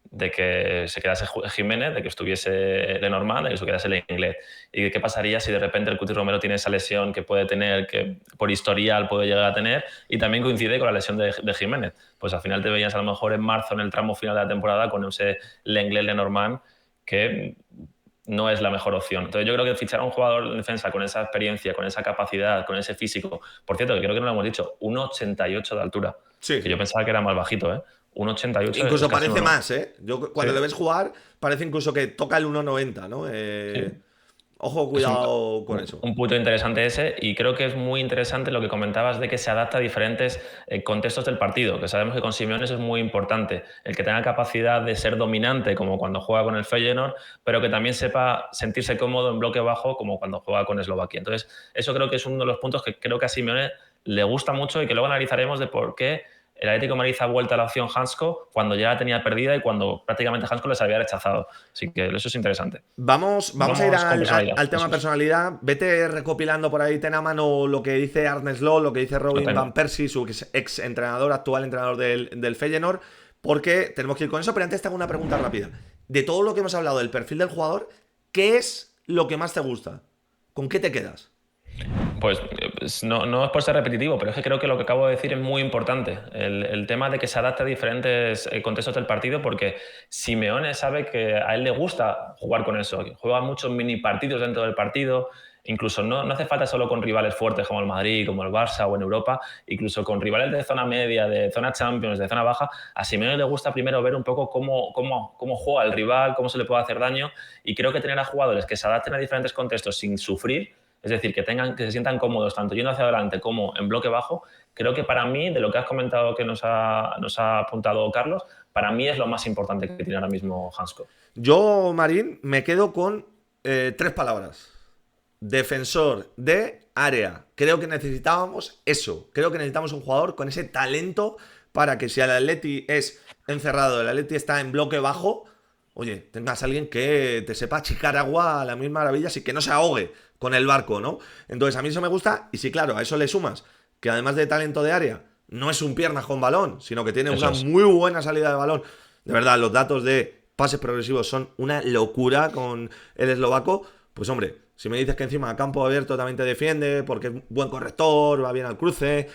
de que se quedase Jiménez, de que estuviese Lenormand, de que se quedase Lenglet. ¿Y qué pasaría si de repente el Cuti Romero tiene esa lesión que puede tener, que por historial puede llegar a tener, y también coincide con la lesión de Jiménez? Pues al final te veías a lo mejor en marzo, en el tramo final de la temporada, con ese Lenglet-Lenormand, que no es la mejor opción. Entonces yo creo que fichar a un jugador de defensa con esa experiencia, con esa capacidad, con ese físico, por cierto, que creo que no lo hemos dicho, 1,88 de altura, Sí. que yo pensaba que era más bajito, ¿eh? 1,88. Incluso parece más, ¿eh? Yo cuando Sí. le ves jugar, parece incluso que toca el 1,90, ¿no? Sí. Ojo, cuidado con eso. Un punto interesante ese, y creo que es muy interesante lo que comentabas de que se adapta a diferentes contextos del partido, que sabemos que con Simeone eso es muy importante, el que tenga capacidad de ser dominante como cuando juega con el Feyenoord, pero que también sepa sentirse cómodo en bloque bajo como cuando juega con Eslovaquia. Entonces, eso creo que es uno de los puntos que creo que a Simeone le gusta mucho y que luego analizaremos de por qué el Atlético de Madrid ha vuelto a la opción Hansko cuando ya la tenía perdida y cuando prácticamente Hansko les había rechazado. Así que eso es interesante. Vamos a ir al tema eso personalidad. Vete recopilando por ahí, ten a mano lo que dice Arne Slot, lo que dice Robin Van Persie, su ex entrenador, actual entrenador del Feyenoord, porque tenemos que ir con eso. Pero antes te hago una pregunta rápida. De todo lo que hemos hablado del perfil del jugador, ¿qué es lo que más te gusta? ¿Con qué te quedas? Pues no es por ser repetitivo, pero es que creo que lo que acabo de decir es muy importante. El tema de que se adapte a diferentes contextos del partido, porque Simeone sabe que a él le gusta jugar con eso. Juega muchos mini partidos dentro del partido. Incluso no hace falta solo con rivales fuertes como el Madrid, como el Barça o en Europa, incluso con rivales de zona media, de zona Champions, de zona baja, a Simeone le gusta primero ver un poco cómo juega el rival, cómo se le puede hacer daño, y creo que tener a jugadores que se adapten a diferentes contextos sin sufrir, es decir, que se sientan cómodos tanto yendo hacia adelante como en bloque bajo, creo que para mí, de lo que has comentado que nos ha apuntado Carlos, para mí es lo más importante que tiene ahora mismo Hansko. Yo, Marín, me quedo con 3 palabras. Defensor de área. Creo que necesitábamos eso. Creo que necesitamos un jugador con ese talento para que si el Atleti es encerrado, el Atleti está en bloque bajo, oye, tengas a alguien que te sepa achicar agua a las mil maravillas y que no se ahogue con el barco, ¿no? Entonces a mí eso me gusta y sí, claro, a eso le sumas que además de talento de área, no es un piernas con balón, sino que tiene una muy buena salida de balón. De verdad, los datos de pases progresivos son una locura con el eslovaco. Pues hombre, si me dices que encima a campo abierto también te defiende, porque es buen corrector, va bien al cruce,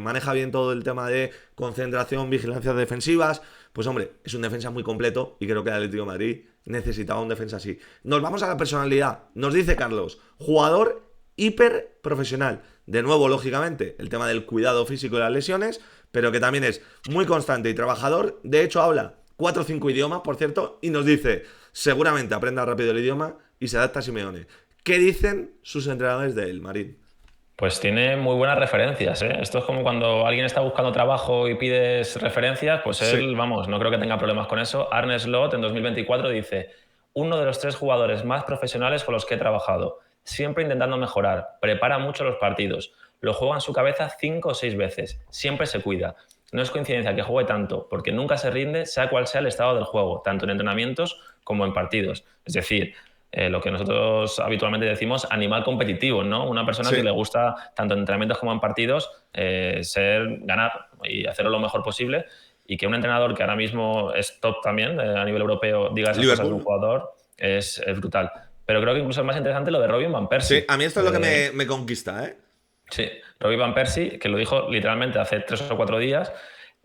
maneja bien todo el tema de concentración, vigilancias defensivas, pues hombre, es un defensa muy completo y creo que el Atlético de Madrid necesitaba un defensa así. Nos vamos a la personalidad. Nos dice Carlos, jugador hiper profesional. De nuevo, lógicamente, el tema del cuidado físico y las lesiones, pero que también es muy constante y trabajador. De hecho, habla 4 o 5 idiomas, por cierto, y nos dice, seguramente aprenda rápido el idioma y se adapta a Simeone. ¿Qué dicen sus entrenadores de él, Marín? Pues tiene muy buenas referencias, ¿eh? Esto es como cuando alguien está buscando trabajo y pides referencias, pues él, vamos, no creo que tenga problemas con eso. Arne Slot en 2024 dice, uno de los 3 jugadores más profesionales con los que he trabajado, siempre intentando mejorar, prepara mucho los partidos, lo juega en su cabeza 5 o 6 veces, siempre se cuida. No es coincidencia que juegue tanto, porque nunca se rinde, sea cual sea el estado del juego, tanto en entrenamientos como en partidos. Es decir, lo que nosotros habitualmente decimos animal competitivo, ¿no? Una persona que le gusta, tanto en entrenamientos como en partidos, ganar y hacerlo lo mejor posible, y que un entrenador que ahora mismo es top también a nivel europeo diga esas cosas de un jugador es brutal. Pero creo que incluso es más interesante lo de Robin Van Persie. Sí, a mí esto es lo que me conquista, ¿eh? Sí, Robin Van Persie, que lo dijo literalmente hace 3 o 4 días,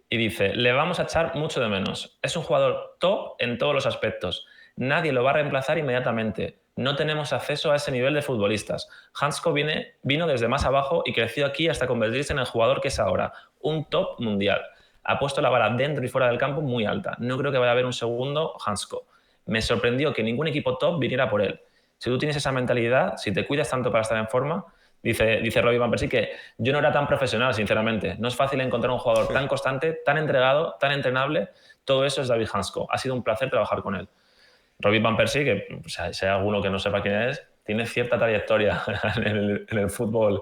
y dice, le vamos a echar mucho de menos. Es un jugador top en todos los aspectos. Nadie lo va a reemplazar inmediatamente. No tenemos acceso a ese nivel de futbolistas. Hansko vino desde más abajo y creció aquí hasta convertirse en el jugador que es ahora, un top mundial. Ha puesto la vara dentro y fuera del campo muy alta. No creo que vaya a haber un segundo Hansko. Me sorprendió que ningún equipo top viniera por él. Si tú tienes esa mentalidad, si te cuidas tanto para estar en forma, dice Robin Van Persie que yo no era tan profesional, sinceramente. No es fácil encontrar un jugador tan constante, tan entregado, tan entrenable. Todo eso es David Hansko. Ha sido un placer trabajar con él. Robin Van Persie, que si hay alguno que no sepa quién es, tiene cierta trayectoria en el fútbol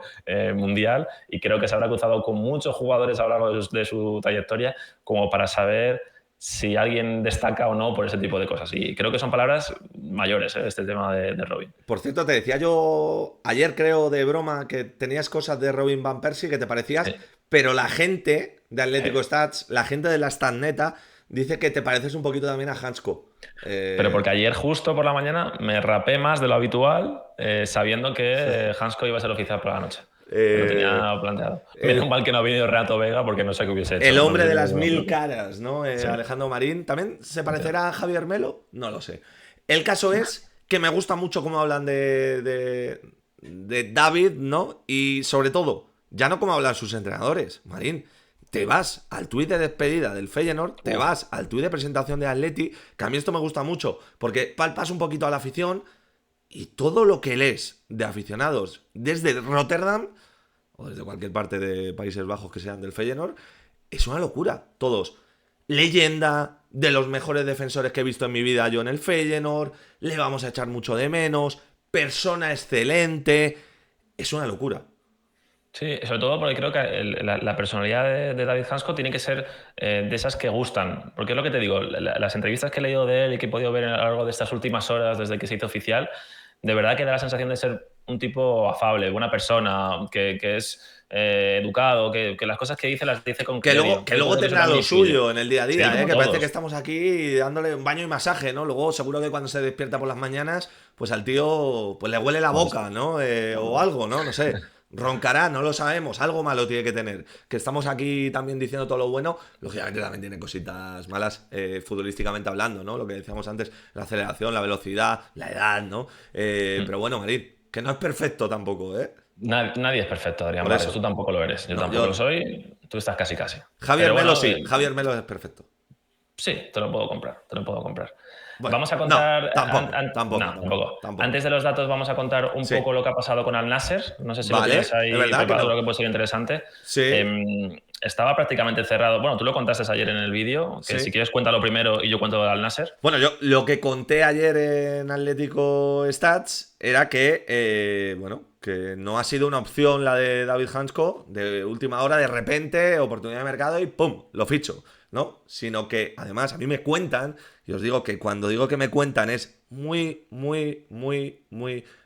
mundial y creo que se habrá cruzado con muchos jugadores a lo largo de su trayectoria como para saber si alguien destaca o no por ese tipo de cosas. Y creo que son palabras mayores, este tema de Robin. Por cierto, te decía yo ayer, creo, de broma, que tenías cosas de Robin Van Persie que te parecías, pero la gente de Atlético Stats, la gente de la Statneta, dice que te pareces un poquito también a Hansko. Pero porque ayer justo por la mañana me rapé más de lo habitual, sabiendo que Hansko iba a ser oficial por la noche. Lo tenía planteado. Menos mal que no ha venido Renato Vega porque no sé qué hubiese hecho. El hombre de las 1000 caras, ¿no? Sí. Alejandro Marín. ¿También se parecerá a Javier Melo? No lo sé. El caso es que me gusta mucho cómo hablan de David, ¿no? Y sobre todo, ya no cómo hablan sus entrenadores, Marín. Te vas al tuit de despedida del Feyenoord, te vas al tuit de presentación de Atleti, que a mí esto me gusta mucho, porque palpas un poquito a la afición Y todo lo que lees de aficionados desde Rotterdam o desde cualquier parte de Países Bajos que sean del Feyenoord, es una locura. Todos. Leyenda, de los mejores defensores que he visto en mi vida yo en el Feyenoord, le vamos a echar mucho de menos, persona excelente. Es una locura. Sí, sobre todo porque creo que la personalidad de David Hansko tiene que ser de esas que gustan. Porque es lo que te digo, las entrevistas que he leído de él y que he podido ver a lo largo de estas últimas horas desde que se hizo oficial, de verdad que da la sensación de ser un tipo afable, buena persona, que es educado, que las cosas que dice las dice con Que criterio. luego tendrá lo suyo en el día a día, Sí, como que parece todos. que estamos aquí dándole un baño y masaje, ¿no? Luego seguro que cuando se despierta por las mañanas, pues al tío pues le huele la boca, ¿no? O algo, ¿no? No sé. Roncará, no lo sabemos, algo malo tiene que tener. Que estamos aquí también diciendo todo lo bueno, lógicamente también tiene cositas malas futbolísticamente hablando, ¿no? Lo que decíamos antes, la aceleración, la velocidad, la edad, ¿no? Pero bueno, Marín, que no es perfecto tampoco, ¿eh? Nadie es perfecto, Adrián Por Barrios. eso. Tú tampoco lo eres. Yo No, tampoco yo lo no. soy. Tú estás casi casi. Javier Pero Melo bueno, sí, Javier Melo es perfecto. sí, te lo puedo comprar. Te lo puedo comprar. Bueno, Vamos a no, contar. tampoco. Antes de los datos, vamos a contar un Sí. poco lo que ha pasado con Al Nasser. No sé si lo Vale, tienes ahí es verdad que preparado, no. creo que puede ser interesante. Sí. Estaba prácticamente cerrado. Bueno, tú lo contaste ayer en el vídeo, que Sí. si quieres cuéntalo primero y yo cuento Al Nasser. Bueno, yo lo que conté ayer en Atlético Stats era que, bueno, que no ha sido una opción la de David Hansko de última hora, de repente, oportunidad de mercado y ¡pum! Lo ficho, ¿no? Sino que, además, a mí me cuentan, y os digo que cuando digo que me cuentan es muy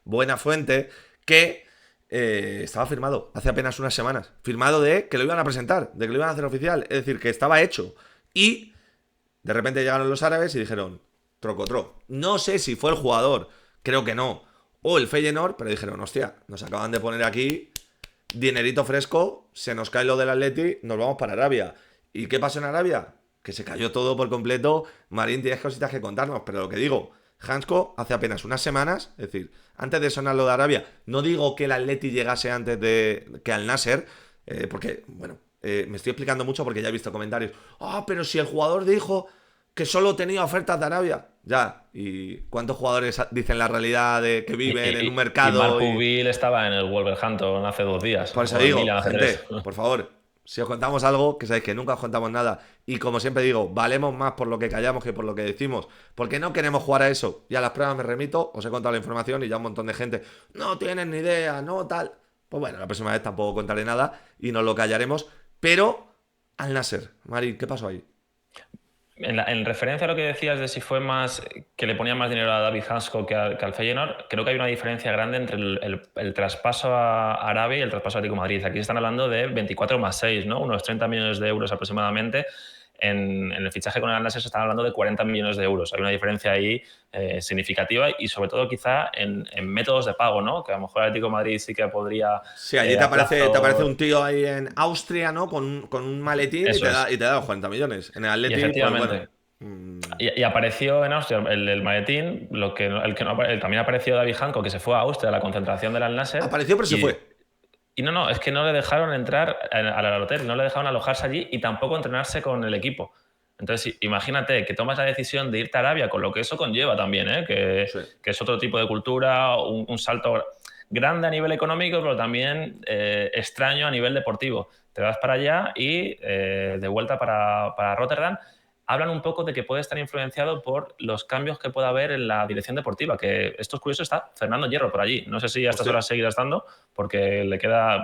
buena fuente, que estaba firmado hace apenas unas semanas. Firmado de que lo iban a presentar, de que lo iban a hacer oficial. Es decir, que estaba hecho. Y de repente llegaron los árabes y dijeron, trocotro. No sé si fue el jugador, creo que no, o el Feyenoord, pero dijeron, hostia, nos acaban de poner aquí dinerito fresco, se nos cae lo del Atleti, nos vamos para Arabia. ¿Y qué pasó en Arabia? Que se cayó todo por completo. Marín, tienes cositas que contarnos, pero lo que digo, Hansko hace apenas unas semanas, es decir, antes de sonar lo de Arabia, no digo que el Atleti llegase antes de que al Nasser, porque, bueno, me estoy explicando mucho porque ya he visto comentarios. Pero si el jugador dijo que solo tenía ofertas de Arabia. Ya, ¿y cuántos jugadores dicen la realidad de que viven en un mercado? Y Marc Pubil estaba en el Wolverhampton hace 2 días. Por eso o en digo, Milan hace gente, 3. por favor, si os contamos algo, que sabéis que nunca os contamos nada. Y como siempre digo, valemos más por lo que callamos que por lo que decimos. Porque no queremos jugar a eso. Y a las pruebas me remito, os he contado la información y ya un montón de gente, no tienen ni idea, no tal. Pues bueno, la próxima vez tampoco contaré nada y nos lo callaremos. Pero al Nasser, Marín, ¿qué pasó ahí? En referencia a lo que decías de si fue más que le ponía más dinero a David Hansko que al Feyenoord, creo que hay una diferencia grande entre el traspaso a Arabia y el traspaso a Atlético de Madrid. Aquí se están hablando de 24 más 6, ¿no? Unos 30 millones de euros aproximadamente. En el fichaje con el Al-Nassr se están hablando de 40 millones de euros. Hay una diferencia ahí significativa y sobre todo quizá en métodos de pago, ¿no? Que a lo mejor el Atlético de Madrid sí que podría... Sí, allí te aparece un tío ahí en Austria, ¿no? Con un maletín y te da los 40 millones. En el Atlético, efectivamente. Pues, bueno, Y apareció en Austria el maletín, también apareció David Hanko, que se fue a Austria a la concentración del Al-Nassr. apareció, pero se fue. Y no, es que no le dejaron entrar al hotel, no le dejaron alojarse allí y tampoco entrenarse con el equipo. Entonces, imagínate que tomas la decisión de irte a Arabia, con lo que eso conlleva también, que es otro tipo de cultura, un salto grande a nivel económico, pero también extraño a nivel deportivo. Te vas para allá y de vuelta para Rotterdam. Hablan un poco de que puede estar influenciado por los cambios que pueda haber en la dirección deportiva, que esto es curioso, está Fernando Hierro por allí. No sé si a estas horas seguirá estando, porque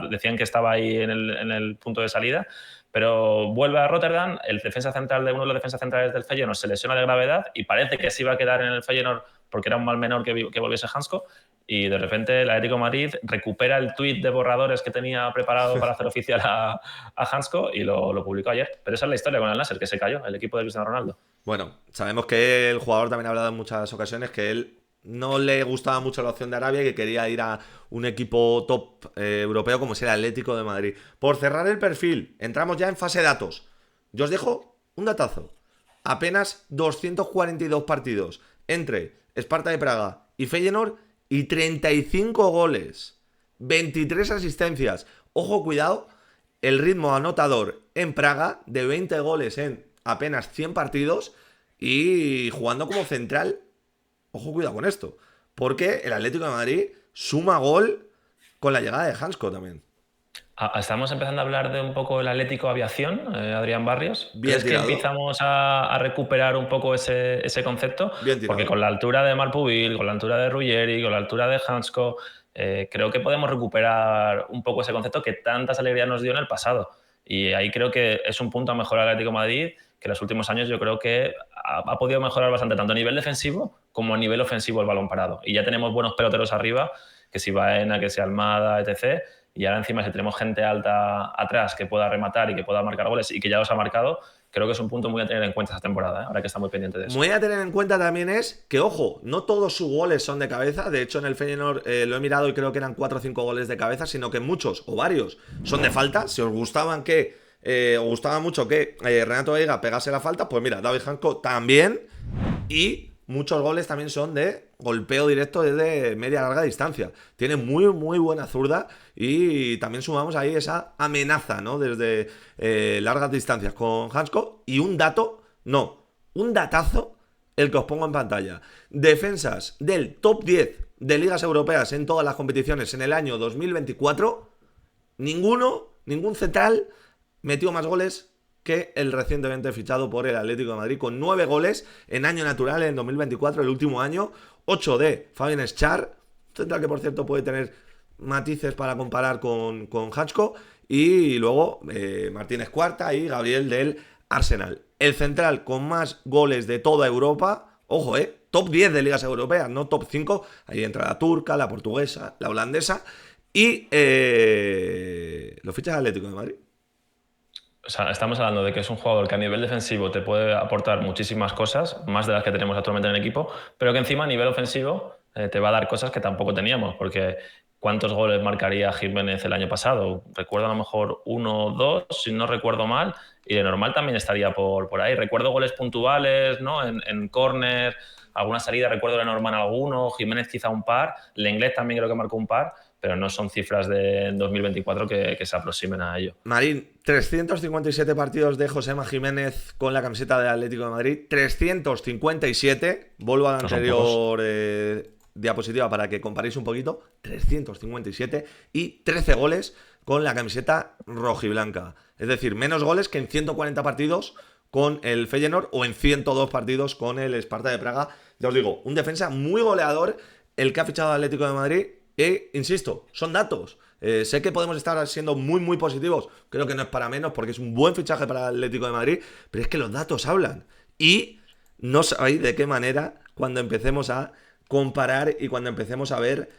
decían que estaba ahí en el punto de salida, pero vuelve a Rotterdam, el defensa central de uno de los defensas centrales del Feyenoord se lesiona de gravedad y parece que se iba a quedar en el Feyenoord porque era un mal menor que volviese Hansko, y de repente el Atlético de Madrid recupera el tuit de borradores que tenía preparado para hacer oficial a Hansko y lo publicó ayer. Pero esa es la historia con el Nasser, que se cayó, el equipo de Cristiano Ronaldo. Bueno, sabemos que el jugador también ha hablado en muchas ocasiones que él no le gustaba mucho la opción de Arabia y que quería ir a un equipo top europeo como es el Atlético de Madrid. Por cerrar el perfil, entramos ya en fase de datos. Yo os dejo un datazo. Apenas 242 partidos entre Sparta de Praga y Feyenoord y 35 goles, 23 asistencias. Ojo, cuidado, el ritmo anotador en Praga de 20 goles en apenas 100 partidos y jugando como central. Ojo, cuidado con esto, porque el Atlético de Madrid suma gol con la llegada de Hansko también. Estamos empezando a hablar de un poco el Atlético Aviación, Adrián Barrios. Bien ¿Crees que tirado. empezamos a recuperar un poco ese concepto? Bien tirado. Porque con la altura de Marpubil, con la altura de Ruggeri, con la altura de Hansko, creo que podemos recuperar un poco ese concepto que tantas alegrías nos dio en el pasado. Y ahí creo que es un punto a mejorar el Atlético de Madrid, que en los últimos años yo creo que ha podido mejorar bastante, tanto a nivel defensivo como a nivel ofensivo el balón parado. Y ya tenemos buenos peloteros arriba, que si Baena, que si Almada, etc. Y ahora encima si tenemos gente alta atrás que pueda rematar y que pueda marcar goles y que ya los ha marcado, creo que es un punto muy a tener en cuenta esta temporada, ahora que está muy pendiente de eso. Muy a tener en cuenta también es que, ojo, no todos sus goles son de cabeza. De hecho, en el Feyenoord lo he mirado y creo que eran 4 o 5 goles de cabeza, sino que muchos o varios son de falta. Si os gustaban os gustaba mucho que Renato Veiga pegase la falta, pues mira, David Hansko también. Y muchos goles también son de golpeo directo desde media larga distancia. Tiene muy, muy buena zurda y también sumamos ahí esa amenaza, ¿no? Desde largas distancias con Hansko. Y un datazo, el que os pongo en pantalla. Defensas del top 10 de ligas europeas en todas las competiciones en el año 2024. Ningún central metió más goles que el recientemente fichado por el Atlético de Madrid, con 9 goles en año natural en 2024, el último año. 8 de Fabián Schär, central que por cierto puede tener matices para comparar con Hansko, y luego Martínez Cuarta y Gabriel del Arsenal. El central con más goles de toda Europa, ojo, top 10 de ligas europeas, no top 5, ahí entra la turca, la portuguesa, la holandesa, y lo ficha el Atlético de Madrid. O sea, estamos hablando de que es un jugador que a nivel defensivo te puede aportar muchísimas cosas, más de las que tenemos actualmente en el equipo, pero que encima a nivel ofensivo te va a dar cosas que tampoco teníamos, porque ¿cuántos goles marcaría Jiménez el año pasado? Recuerdo a lo mejor 1 o 2, si no recuerdo mal, y de normal también estaría por ahí. Recuerdo goles puntuales, ¿no? En córner, alguna salida, recuerdo de Norman alguno, Jiménez quizá un par, Lenglet también creo que marcó un par, pero no son cifras de 2024 que se aproximen a ello. Marín, 357 partidos de Josema Jiménez con la camiseta del Atlético de Madrid, 357, vuelvo a la anterior diapositiva para que comparéis un poquito, 357 y 13 goles con la camiseta rojiblanca, es decir, menos goles que en 140 partidos con el Feyenoord o en 102 partidos con el Sparta de Praga. Ya os digo, un defensa muy goleador el que ha fichado al Atlético de Madrid. Insisto, son datos. Sé que podemos estar siendo muy, muy positivos. Creo que no es para menos porque es un buen fichaje para el Atlético de Madrid. Pero es que los datos hablan. Y no sabéis de qué manera cuando empecemos a comparar y cuando empecemos a ver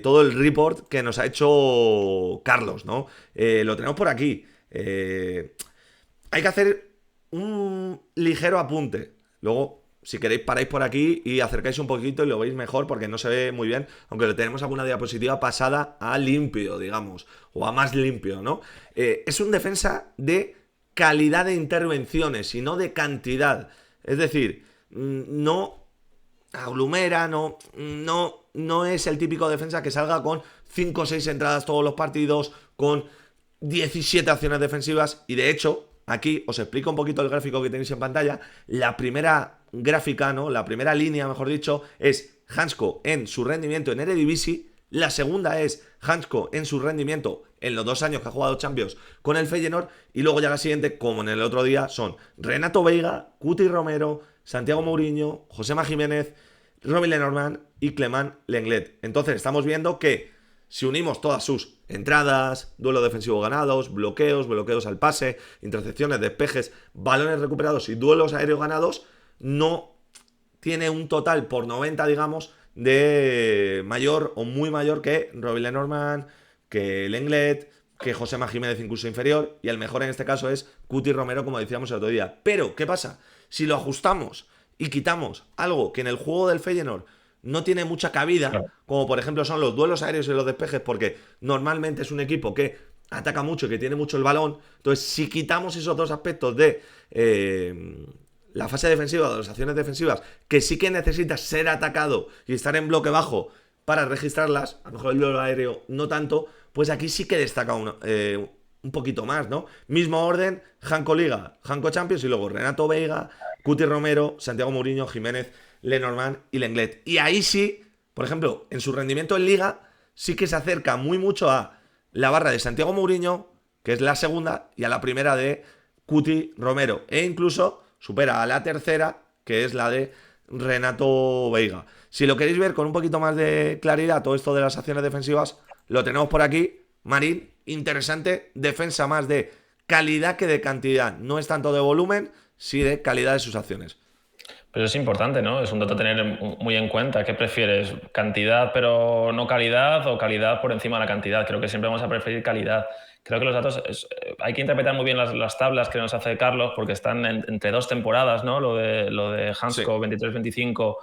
todo el report que nos ha hecho Carlos, ¿no? Lo tenemos por aquí. Hay que hacer un ligero apunte. Luego, si queréis, paráis por aquí y acercáis un poquito y lo veis mejor porque no se ve muy bien, aunque le tenemos alguna diapositiva pasada a limpio, digamos, o a más limpio, ¿no? Es un defensa de calidad de intervenciones y no de cantidad. Es decir, no aglomera, no es el típico defensa que salga con 5 o 6 entradas todos los partidos, con 17 acciones defensivas, y de hecho, aquí os explico un poquito el gráfico que tenéis en pantalla. La primera gráfica, ¿no? La primera línea, mejor dicho, es Hansko en su rendimiento en Eredivisie. La segunda es Hansko en su rendimiento en los 2 años que ha jugado Champions con el Feyenoord. Y luego ya la siguiente, como en el otro día, son Renato Veiga, Cuti Romero, Santiago Mourinho, Josema Jiménez, Robin Lenormand y Clément Lenglet. Entonces estamos viendo que si unimos todas sus entradas, duelo defensivo ganados, bloqueos al pase, intercepciones, despejes, balones recuperados y duelos aéreos ganados, no tiene un total por 90, digamos, de mayor o muy mayor que Robin Lenormand, que Lenglet, que Josema Jiménez incluso inferior, y el mejor en este caso es Cuti Romero, como decíamos el otro día. Pero, ¿qué pasa? Si lo ajustamos y quitamos algo que en el juego del Feyenoord no tiene mucha cabida, claro, como por ejemplo son los duelos aéreos y los despejes, porque normalmente es un equipo que ataca mucho y que tiene mucho el balón. Entonces, si quitamos esos dos aspectos de la fase defensiva, de las acciones defensivas, que sí que necesitas ser atacado y estar en bloque bajo para registrarlas, a lo mejor el duelo aéreo no tanto, pues aquí sí que destaca un poquito más, ¿no? Mismo orden, Hansko Liga, Hansko Champions, y luego Renato Veiga, Cuti Romero, Santiago Mourinho, Jiménez, Lenormand y Lenglet. Y ahí sí por ejemplo, en su rendimiento en Liga, sí que se acerca muy mucho a la barra de Santiago Mourinho, que es la segunda, y a la primera de Cuti Romero. E incluso supera a la tercera, que es la de Renato Veiga. Si lo queréis ver con un poquito más de claridad, todo esto de las acciones defensivas, lo tenemos por aquí. Marín, interesante, defensa más de calidad que de cantidad. No es tanto de volumen, sí de calidad de sus acciones. Pero es importante, ¿no? Es un dato a tener muy en cuenta. ¿Qué prefieres? ¿Cantidad pero no calidad o calidad por encima de la cantidad? Creo que siempre vamos a preferir calidad. Creo que los datos... hay que interpretar muy bien las tablas que nos hace Carlos porque están entre 2 temporadas, ¿no? Lo de Hansko 23-25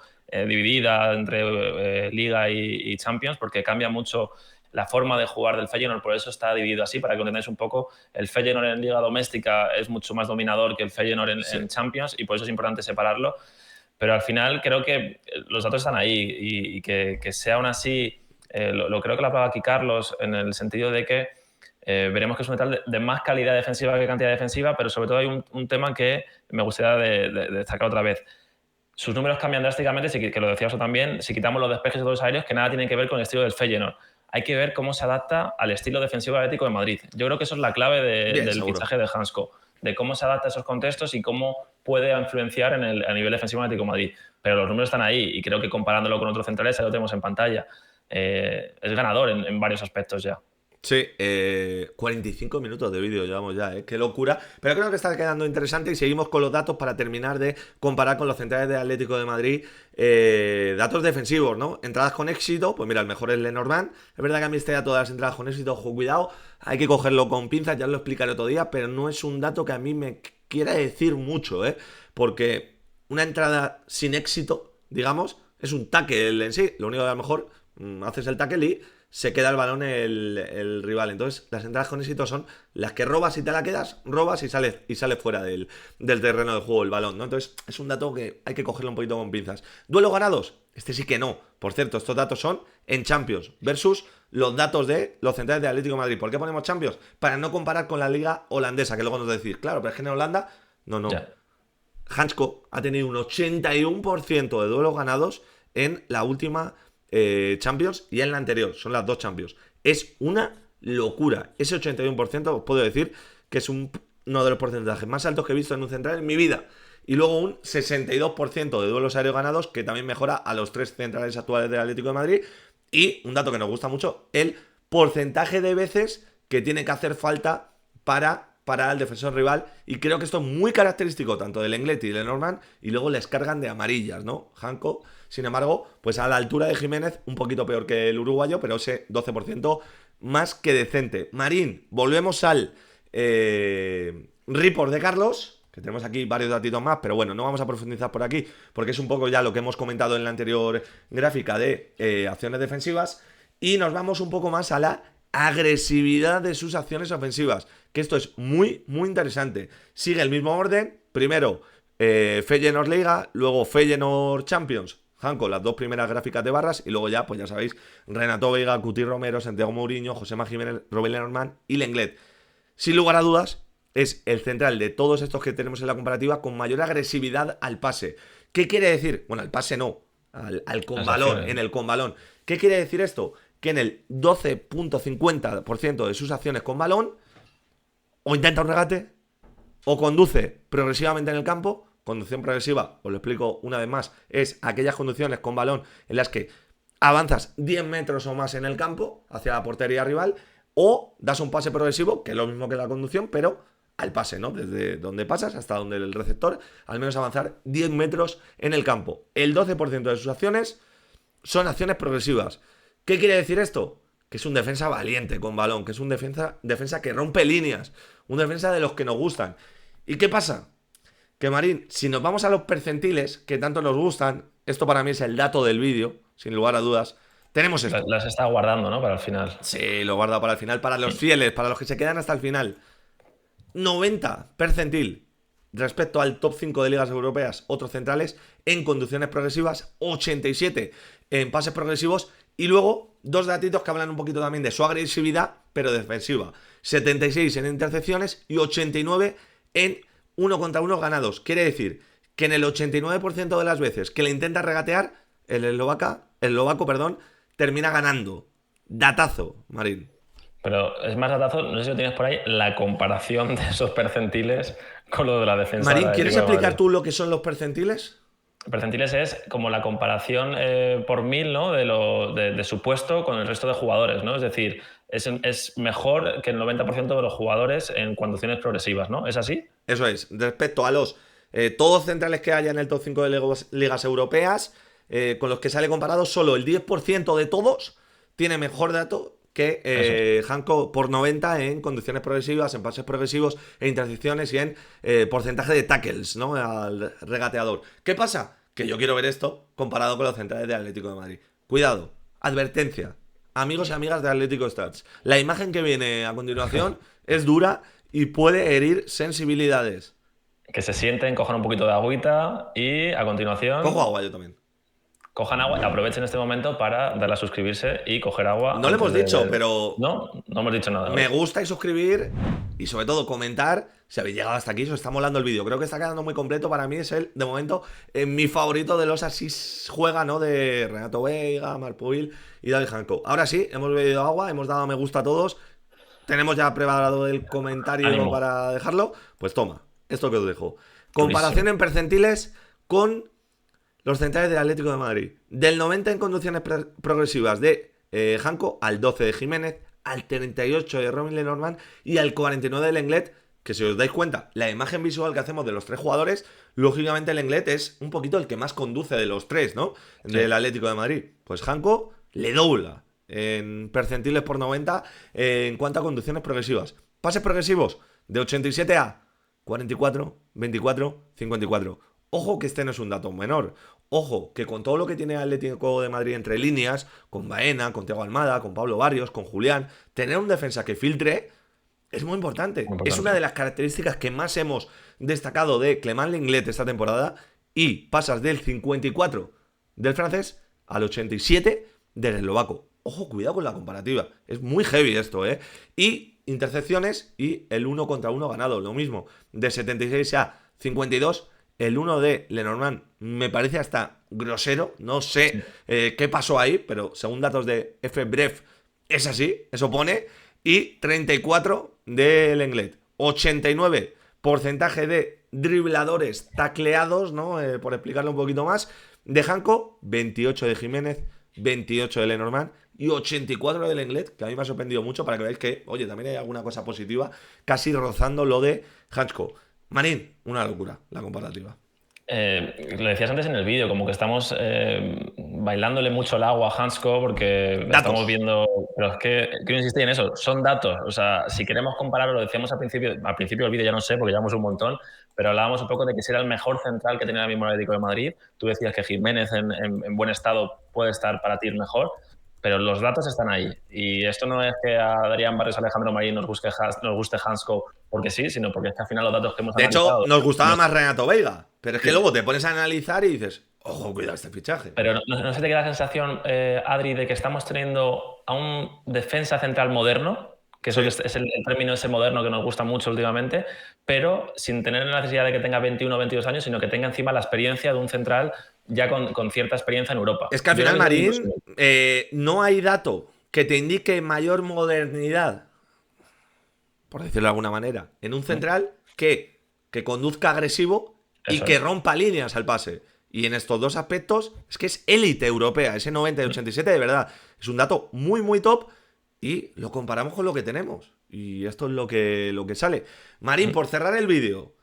dividida entre Liga y Champions, porque cambia mucho la forma de jugar del Feyenoord, por eso está dividido así, para que entendáis un poco. El Feyenoord en Liga Doméstica es mucho más dominador que el Feyenoord en Champions, y por eso es importante separarlo. Pero al final creo que los datos están ahí y que sea aún así, lo creo que lo hablaba aquí Carlos, en el sentido de que veremos que es un metal de más calidad defensiva que cantidad defensiva, pero sobre todo hay un tema que me gustaría de destacar otra vez. Sus números cambian drásticamente, que lo decías también, si quitamos los despejes de todos aéreos, que nada tienen que ver con el estilo del Feyenoord. Hay que ver cómo se adapta al estilo defensivo Atlético de Madrid. Yo creo que eso es la clave del fichaje de Hansko, de cómo se adapta a esos contextos y cómo puede influenciar a nivel defensivo Atlético de Madrid. Pero los números están ahí y creo que comparándolo con otros centrales, ahí lo tenemos en pantalla. Es ganador en varios aspectos ya. Sí, 45 minutos de vídeo llevamos ya, qué locura. Pero creo que está quedando interesante y seguimos con los datos para terminar de comparar con los centrales de Atlético de Madrid. Datos defensivos, ¿no? Entradas con éxito, pues mira, el mejor es Lenormand. Es verdad que a mí este dato de las entradas con éxito, ojo, cuidado, hay que cogerlo con pinzas, ya lo explicaré otro día, pero no es un dato que a mí me quiera decir mucho, porque una entrada sin éxito, digamos, es un tackle en sí. Lo único que a lo mejor haces el tackle y se queda el balón el rival. Entonces, las entradas con éxito son las que robas y te la quedas, robas y sales fuera del terreno de juego el balón, ¿no? Entonces, es un dato que hay que cogerlo un poquito con pinzas. ¿Duelos ganados? Este sí que no. Por cierto, estos datos son en Champions versus los datos de los centrales de Atlético de Madrid. ¿Por qué ponemos Champions? Para no comparar con la liga holandesa, que luego nos decís, claro, pero es que en Holanda, no. Ya. Hansko ha tenido un 81% de duelos ganados en la última Champions y en la anterior, son las 2 Champions. Es una locura. Ese 81% os puedo decir que es uno de los porcentajes más altos que he visto en un central en mi vida. Y luego un 62% de duelos aéreos ganados, que también mejora a los 3 centrales actuales del Atlético de Madrid. Y un dato que nos gusta mucho, el porcentaje de veces que tiene que hacer falta para el defensor rival, y creo que esto es muy característico tanto del Lenglet y del Lenormand, y luego les cargan de amarillas, ¿no? Hansko, sin embargo, pues a la altura de Jiménez, un poquito peor que el uruguayo, pero ese 12% más que decente. Marín, volvemos al report de Carlos, que tenemos aquí varios datitos más, pero bueno, no vamos a profundizar por aquí, porque es un poco ya lo que hemos comentado en la anterior gráfica de acciones defensivas, y nos vamos un poco más a la agresividad de sus acciones ofensivas, que esto es muy, muy interesante. Sigue el mismo orden, primero Feyenoord Liga, luego Feyenoord Champions, Hansko, las 2 primeras gráficas de barras, y luego ya, pues ya sabéis, Renato Veiga, Cuti Romero, Santiago Mourinho, Josema Jiménez, Robert Lenormand y Lenglet. Sin lugar a dudas, es el central de todos estos que tenemos en la comparativa con mayor agresividad al pase. ¿Qué quiere decir? Bueno, al pase no, al con balón, en el con balón. ¿Qué quiere decir esto? Que en el 12.50% de sus acciones con balón, o intenta un regate, o conduce progresivamente en el campo. Conducción progresiva, os lo explico una vez más, es aquellas conducciones con balón en las que avanzas 10 metros o más en el campo hacia la portería rival, o das un pase progresivo, que es lo mismo que la conducción, pero al pase, ¿no? Desde donde pasas hasta donde el receptor, al menos avanzar 10 metros en el campo. El 12% de sus acciones son acciones progresivas. ¿Qué quiere decir esto? Que es un defensa valiente con balón, que es un defensa que rompe líneas, un defensa de los que nos gustan. ¿Y qué pasa? Que Marín, si nos vamos a los percentiles, que tanto nos gustan, esto para mí es el dato del vídeo, sin lugar a dudas, tenemos esto. Las está guardando, ¿no? Para el final. Sí, lo guarda para el final, para los fieles, para los que se quedan hasta el final. 90 percentil respecto al top 5 de ligas europeas, otros centrales, en conducciones progresivas, 87 en pases progresivos, y luego 2 datitos que hablan un poquito también de su agresividad, pero defensiva. 76 en intercepciones y 89 en 1 contra 1 ganados. Quiere decir que en el 89% de las veces que le intenta regatear, el eslovaca eslovaco, perdón, termina ganando. Datazo, Marín. Pero es más datazo, no sé si lo tienes por ahí, la comparación de esos percentiles con lo de la defensa. Marín, del ¿quieres Atlético de explicar Madrid. tú lo que son los percentiles? Percentiles es como la comparación por 1000, ¿no? de su puesto con el resto de jugadores, ¿no? Es decir, es mejor que el 90% de los jugadores en conducciones progresivas, ¿no? ¿Es así? Eso es, respecto a los todos centrales que haya en el top 5 de ligas europeas, con los que sale comparado, solo el 10% de todos tiene mejor dato que Hanko por 90 en conducciones progresivas, en pases progresivos, en intercepciones y en porcentaje de tackles, ¿no? Al regateador. ¿Qué pasa? Que yo quiero ver esto comparado con los centrales de Atlético de Madrid. Cuidado, advertencia. Amigos y amigas de Atlético Stats. La imagen que viene a continuación es dura y puede herir sensibilidades. Que se sienten, cojan un poquito de agüita y a continuación Cojo agua yo también. cojan agua y aprovechen este momento para darle a suscribirse y coger agua. No lo hemos dicho, pero No hemos dicho nada. me gusta y suscribir y sobre todo comentar si habéis llegado hasta aquí, si os está molando el vídeo. Creo que está quedando muy completo. Para mí es el, de momento, mi favorito de los así juega, ¿no? De Renato Veiga, Marpuil y David Hanko. Ahora sí, hemos bebido agua, hemos dado a me gusta a todos. Tenemos ya preparado el comentario Ánimo. para dejarlo. Pues toma, esto que os dejo. Comparación en percentiles con los centrales del Atlético de Madrid. Del 90 en conducciones progresivas de Hanko, al 12 de Jiménez, al 38 de Robin Lenormand y al 49 de Lenglet. Que si os dais cuenta, la imagen visual que hacemos de los tres jugadores, lógicamente Lenglet es un poquito el que más conduce de los tres, ¿no? Sí. Del Atlético de Madrid. Pues Hanko le dobla en percentiles por 90 en cuanto a conducciones progresivas. Pases progresivos de 87 a 44, 24, 54. Ojo que este no es un dato menor. Ojo que con todo lo que tiene Atlético de Madrid entre líneas, con Baena, con Thiago Almada, con Pablo Barrios, con Julián, tener un defensa que filtre es muy importante. Muy importante. Es una de las características que más hemos destacado de Clément Lenglet esta temporada. Y pasas del 54 del francés al 87 del eslovaco. Ojo, cuidado con la comparativa. Es muy heavy esto, ¿eh? Y intercepciones y el 1 contra 1 ganado. Lo mismo, de 76 a 52. El 1 de Lenormand me parece hasta grosero. No sé qué pasó ahí, pero según datos de FBref es así, eso pone. Y 34 de Lenglet. 89 porcentaje de dribladores tacleados, ¿no? Por explicarlo un poquito más. De Hanko, 28 de Jiménez, 28 de Lenormand y 84 de Lenglet, que a mí me ha sorprendido mucho para que veáis que, oye, también hay alguna cosa positiva, casi rozando lo de Hansko. Marín, una locura la comparativa. Lo decías antes en el vídeo, como que estamos bailándole mucho el agua a Hansko porque Datos. estamos viendo. Pero es que quiero insistir en eso, son datos. O sea, si queremos compararlo, lo decíamos al principio del vídeo, ya no sé, porque llevamos un montón, pero hablábamos un poco de que si era el mejor central que tenía ahora mismo el Atlético de Madrid. Tú decías que Jiménez en buen estado puede estar para ti el mejor. Pero los datos están ahí. Y esto no es que a Darían Barrios, Alejandro Marín nos guste Hansko porque sí, sino porque es que al final los datos que hemos De analizado... hecho, nos gustaba más Renato Veiga, pero es que luego te pones a analizar y dices, ojo, cuidado este fichaje. Pero no se te queda la sensación, Adri, de que estamos teniendo a un defensa central moderno, que eso es el término ese moderno que nos gusta mucho últimamente, pero sin tener la necesidad de que tenga 21 o 22 años, sino que tenga encima la experiencia de un central ya con cierta experiencia en Europa. Es que al final, Marín, no hay dato que te indique mayor modernidad, por decirlo de alguna manera, en un central que conduzca agresivo y Eso que es. rompa líneas al pase. Y en estos dos aspectos es que es élite europea. Ese 90 y 87 de verdad es un dato muy, muy top y lo comparamos con lo que tenemos. Y esto es lo que sale. Marín, por cerrar el vídeo,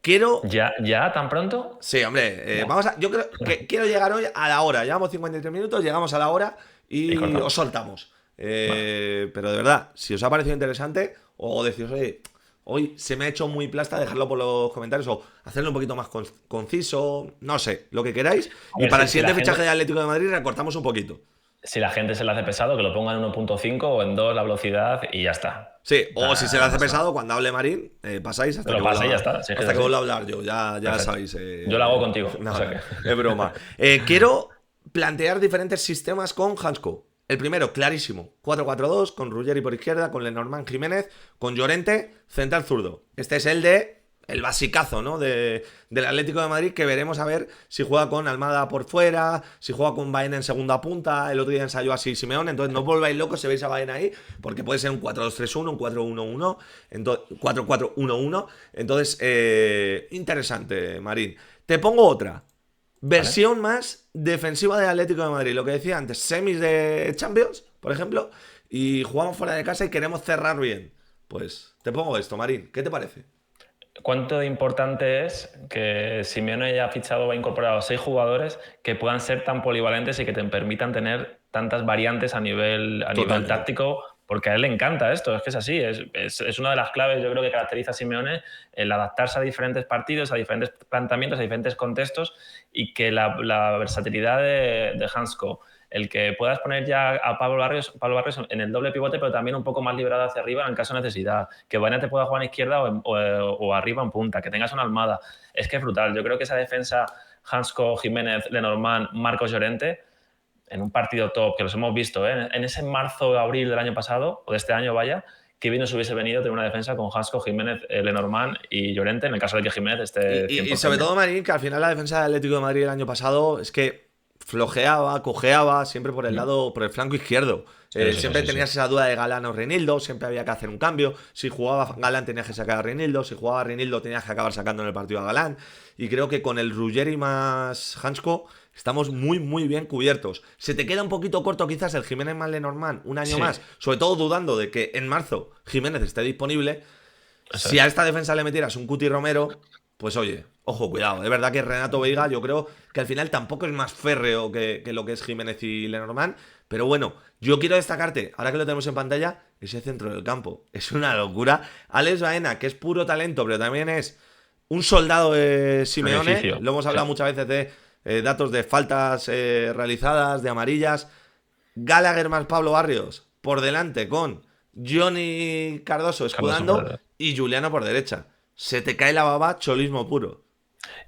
quiero... ¿Ya tan pronto? Sí, hombre, yo creo que quiero llegar hoy a la hora. Llevamos 53 minutos, llegamos a la hora y os soltamos. Pero de verdad, si os ha parecido interesante o decís, oye, hoy se me ha hecho muy plasta, dejarlo por los comentarios o hacerlo un poquito más conciso, no sé, lo que queráis. Y para el siguiente fichaje de Atlético de Madrid recortamos un poquito. Si la gente se le hace pesado, que lo ponga en 1.5 o en 2 la velocidad y ya está. Sí, o si se le hace pesado, cuando hable Marín, pasáis hasta que pasa y ya está. Sí, hasta que vuelva a hablar yo, ya sabéis. Yo lo hago contigo. No, o sea que... es broma. Quiero plantear diferentes sistemas con Hansko. El primero, clarísimo, 4-4-2, con Ruggeri por izquierda, con Lenormand Jiménez, con Llorente, central zurdo. Este es el de el basicazo, ¿no? Del Atlético de Madrid, que veremos a ver si juega con Almada por fuera, si juega con Baena en segunda punta. El otro día ensayó así Simeone, entonces no os volváis locos si veis a Baena ahí, porque puede ser un 4-2-3-1, un 4-1-1, 4-4-1-1. Entonces, interesante, Marín. Te pongo otra. Versión más defensiva del Atlético de Madrid. Lo que decía antes, semis de Champions, por ejemplo, y jugamos fuera de casa y queremos cerrar bien. Pues te pongo esto, Marín. ¿Qué te parece? ¿Cuánto de importante es que Simeone haya fichado o ha incorporado a 6 jugadores que puedan ser tan polivalentes y que te permitan tener tantas variantes a nivel táctico? Porque a él le encanta esto, es que es así, es una de las claves, yo creo, que caracteriza a Simeone, el adaptarse a diferentes partidos, a diferentes planteamientos, a diferentes contextos, y que la versatilidad de Hansko, el que puedas poner ya a Pablo Barrios en el doble pivote, pero también un poco más liberado hacia arriba en caso de necesidad, que Baena te pueda jugar a izquierda o arriba en punta, que tengas una Almada, es que es brutal. Yo creo que esa defensa Hansko, Jiménez, Lenormand, Marcos Llorente, en un partido top, que los hemos visto, ¿eh? En ese marzo-abril del año pasado, o de este año, vaya, que bien nos hubiese venido tener una defensa con Hansko, Jiménez, Lenormand y Llorente, en el caso de que Jiménez esté 100%. Y sobre todo, Marín, que al final la defensa del Atlético de Madrid el año pasado es que flojeaba, cojeaba siempre por el lado, por el flanco izquierdo. Siempre tenías esa duda de Galán o Reinildo, siempre había que hacer un cambio. Si jugaba Galán tenías que sacar a Reinildo, si jugaba Reinildo tenías que acabar sacando en el partido a Galán. Y creo que con el Ruggeri más Hansko estamos muy, muy bien cubiertos. Se te queda un poquito corto quizás el Jiménez más Lenormand un año más, sobre todo dudando de que en marzo Jiménez esté disponible. Si a esta defensa le metieras un Cuti Romero, pues oye, ojo, cuidado. Es verdad que Renato Veiga yo creo que al final tampoco es más férreo que lo que es Jiménez y Lenormand. Pero bueno, yo quiero destacarte, ahora que lo tenemos en pantalla, ese centro del campo. Es una locura. Alex Baena, que es puro talento, pero también es un soldado de Simeone. Lo hemos hablado muchas veces de datos de faltas realizadas, de amarillas. Gallagher más Pablo Barrios por delante con Johnny Cardoso escudando y Juliano por derecha. Se te cae la baba, cholismo puro.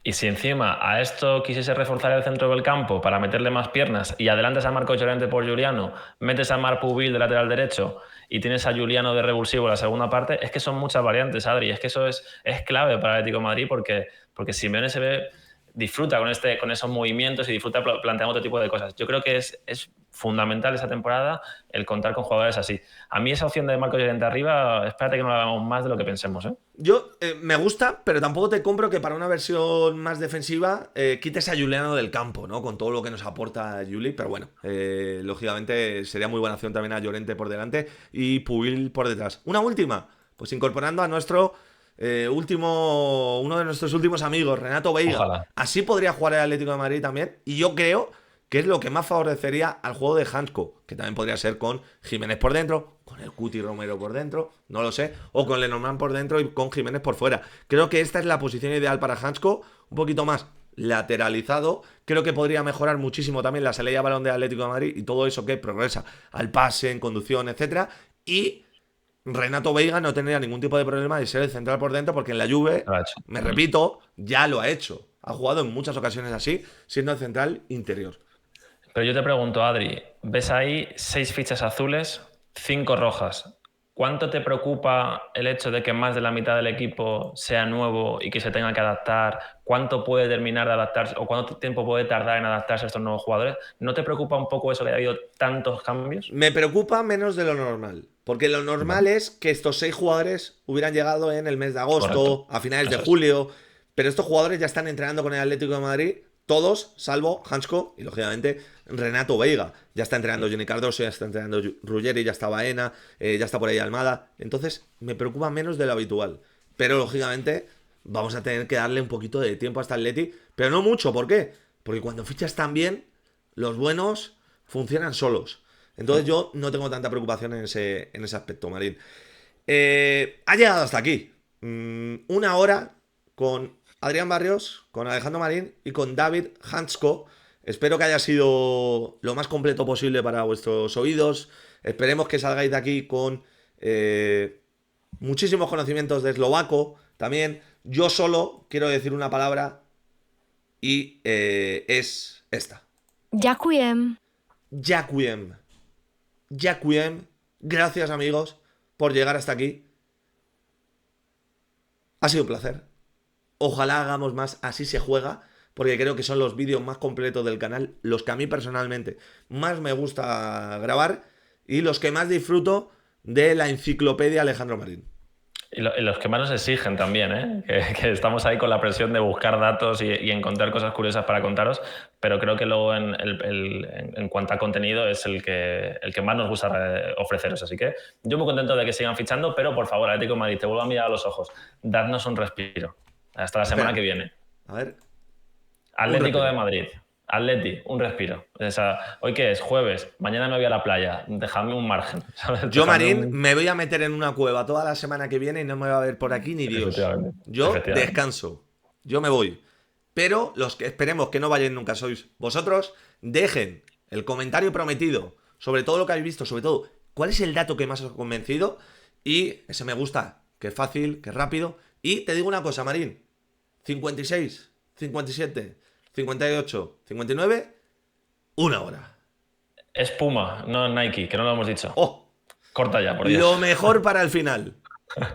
Y si encima a esto quisiese reforzar el centro del campo para meterle más piernas y adelantas a Marcos Llorente por Juliano, metes a Marc Pubil de lateral derecho y tienes a Juliano de revulsivo en la segunda parte, es que son muchas variantes, Adri. Es que eso es clave para el Atlético de Madrid porque Simeone disfruta con esos movimientos y disfruta planteando otro tipo de cosas. Yo creo que es fundamental esa temporada el contar con jugadores así. A mí esa opción de Marcos Llorente arriba, espérate que no la hagamos más de lo que pensemos, ¿eh? Yo me gusta, pero tampoco te compro que para una versión más defensiva quites a Juliano del campo, ¿no? Con todo lo que nos aporta Juli, pero bueno, lógicamente sería muy buena opción también a Llorente por delante y Pubil por detrás. Una última, pues incorporando a nuestro uno de nuestros últimos amigos, Renato Veiga. Ojalá. Así podría jugar el Atlético de Madrid también, y yo creo que es lo que más favorecería al juego de Hansko, que también podría ser con Jiménez por dentro, con el Cuti Romero por dentro, no lo sé, o con Lenormand por dentro y con Jiménez por fuera. Creo que esta es la posición ideal para Hansko, un poquito más lateralizado. Creo que podría mejorar muchísimo también la salida de balón del Atlético de Madrid y todo eso que progresa al pase, en conducción, etcétera. Y Renato Veiga no tendría ningún tipo de problema de ser el central por dentro, porque en la Juve, me repito, ya lo ha hecho. Ha jugado en muchas ocasiones así, siendo el central interior. Pero yo te pregunto, Adri, ves ahí 6 fichas azules, 5 rojas. ¿Cuánto te preocupa el hecho de que más de la mitad del equipo sea nuevo y que se tenga que adaptar? ¿Cuánto puede terminar de adaptarse o cuánto tiempo puede tardar en adaptarse a estos nuevos jugadores? ¿No te preocupa un poco eso de que haya habido tantos cambios? Me preocupa menos de lo normal, porque lo normal es que estos 6 jugadores hubieran llegado en el mes de agosto, a finales de julio, pero estos jugadores ya están entrenando con el Atlético de Madrid. Todos, salvo Hansko y, lógicamente, Renato Veiga. Ya está entrenando Johnny Cardoso, ya está entrenando Ruggeri, ya está Baena, ya está por ahí Almada. Entonces, me preocupa menos de lo habitual. Pero, lógicamente, vamos a tener que darle un poquito de tiempo a este Atleti. Pero no mucho, ¿por qué? Porque cuando fichas tan bien, los buenos funcionan solos. Entonces, yo no tengo tanta preocupación en ese aspecto, Marín. Ha llegado hasta aquí. 1 hora con Adrián Barrios, con Alejandro Marín y con David Hansko. Espero que haya sido lo más completo posible para vuestros oídos. Esperemos que salgáis de aquí con muchísimos conocimientos de eslovaco. También yo solo quiero decir una palabra y es esta. Ďakujem. Ďakujem. Ďakujem. Gracias, amigos, por llegar hasta aquí. Ha sido un placer. Ojalá hagamos más, así se juega, porque creo que son los vídeos más completos del canal, los que a mí personalmente más me gusta grabar y los que más disfruto de la enciclopedia Alejandro Marín. Y los que más nos exigen también, ¿eh? Que estamos ahí con la presión de buscar datos y encontrar cosas curiosas para contaros, pero creo que luego en cuanto a contenido es el que más nos gusta ofreceros. Así que yo muy contento de que sigan fichando, pero por favor, Atlético de Madrid, te vuelvo a mirar a los ojos. Dadnos un respiro. Hasta la semana que viene. A ver. Atlético de Madrid. Atleti, un respiro. O sea, ¿hoy qué es? Jueves. Mañana me voy a la playa. Dejadme un margen. ¿Sabes? Yo, Marín, me voy a meter en una cueva toda la semana que viene y no me va a ver por aquí ni Dios. Yo descanso. Yo me voy. Pero los que esperemos que no vayan nunca sois vosotros, dejen el comentario prometido sobre todo lo que habéis visto, sobre todo cuál es el dato que más os ha convencido y ese me gusta, que es fácil, que es rápido. Y te digo una cosa, Marín. 56, 57, 58, 59, una hora. Es Puma, no Nike, que no lo hemos dicho. ¡Oh! Corta ya, por Dios. Lo mejor para el final.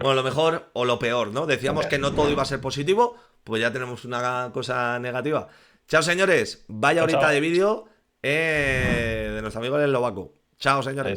Bueno, lo mejor o lo peor, ¿no? Decíamos que no todo iba a ser positivo, pues ya tenemos una cosa negativa. Chao, señores. Vaya horita de vídeo de nuestro amigo el eslovaco. Chao, señores.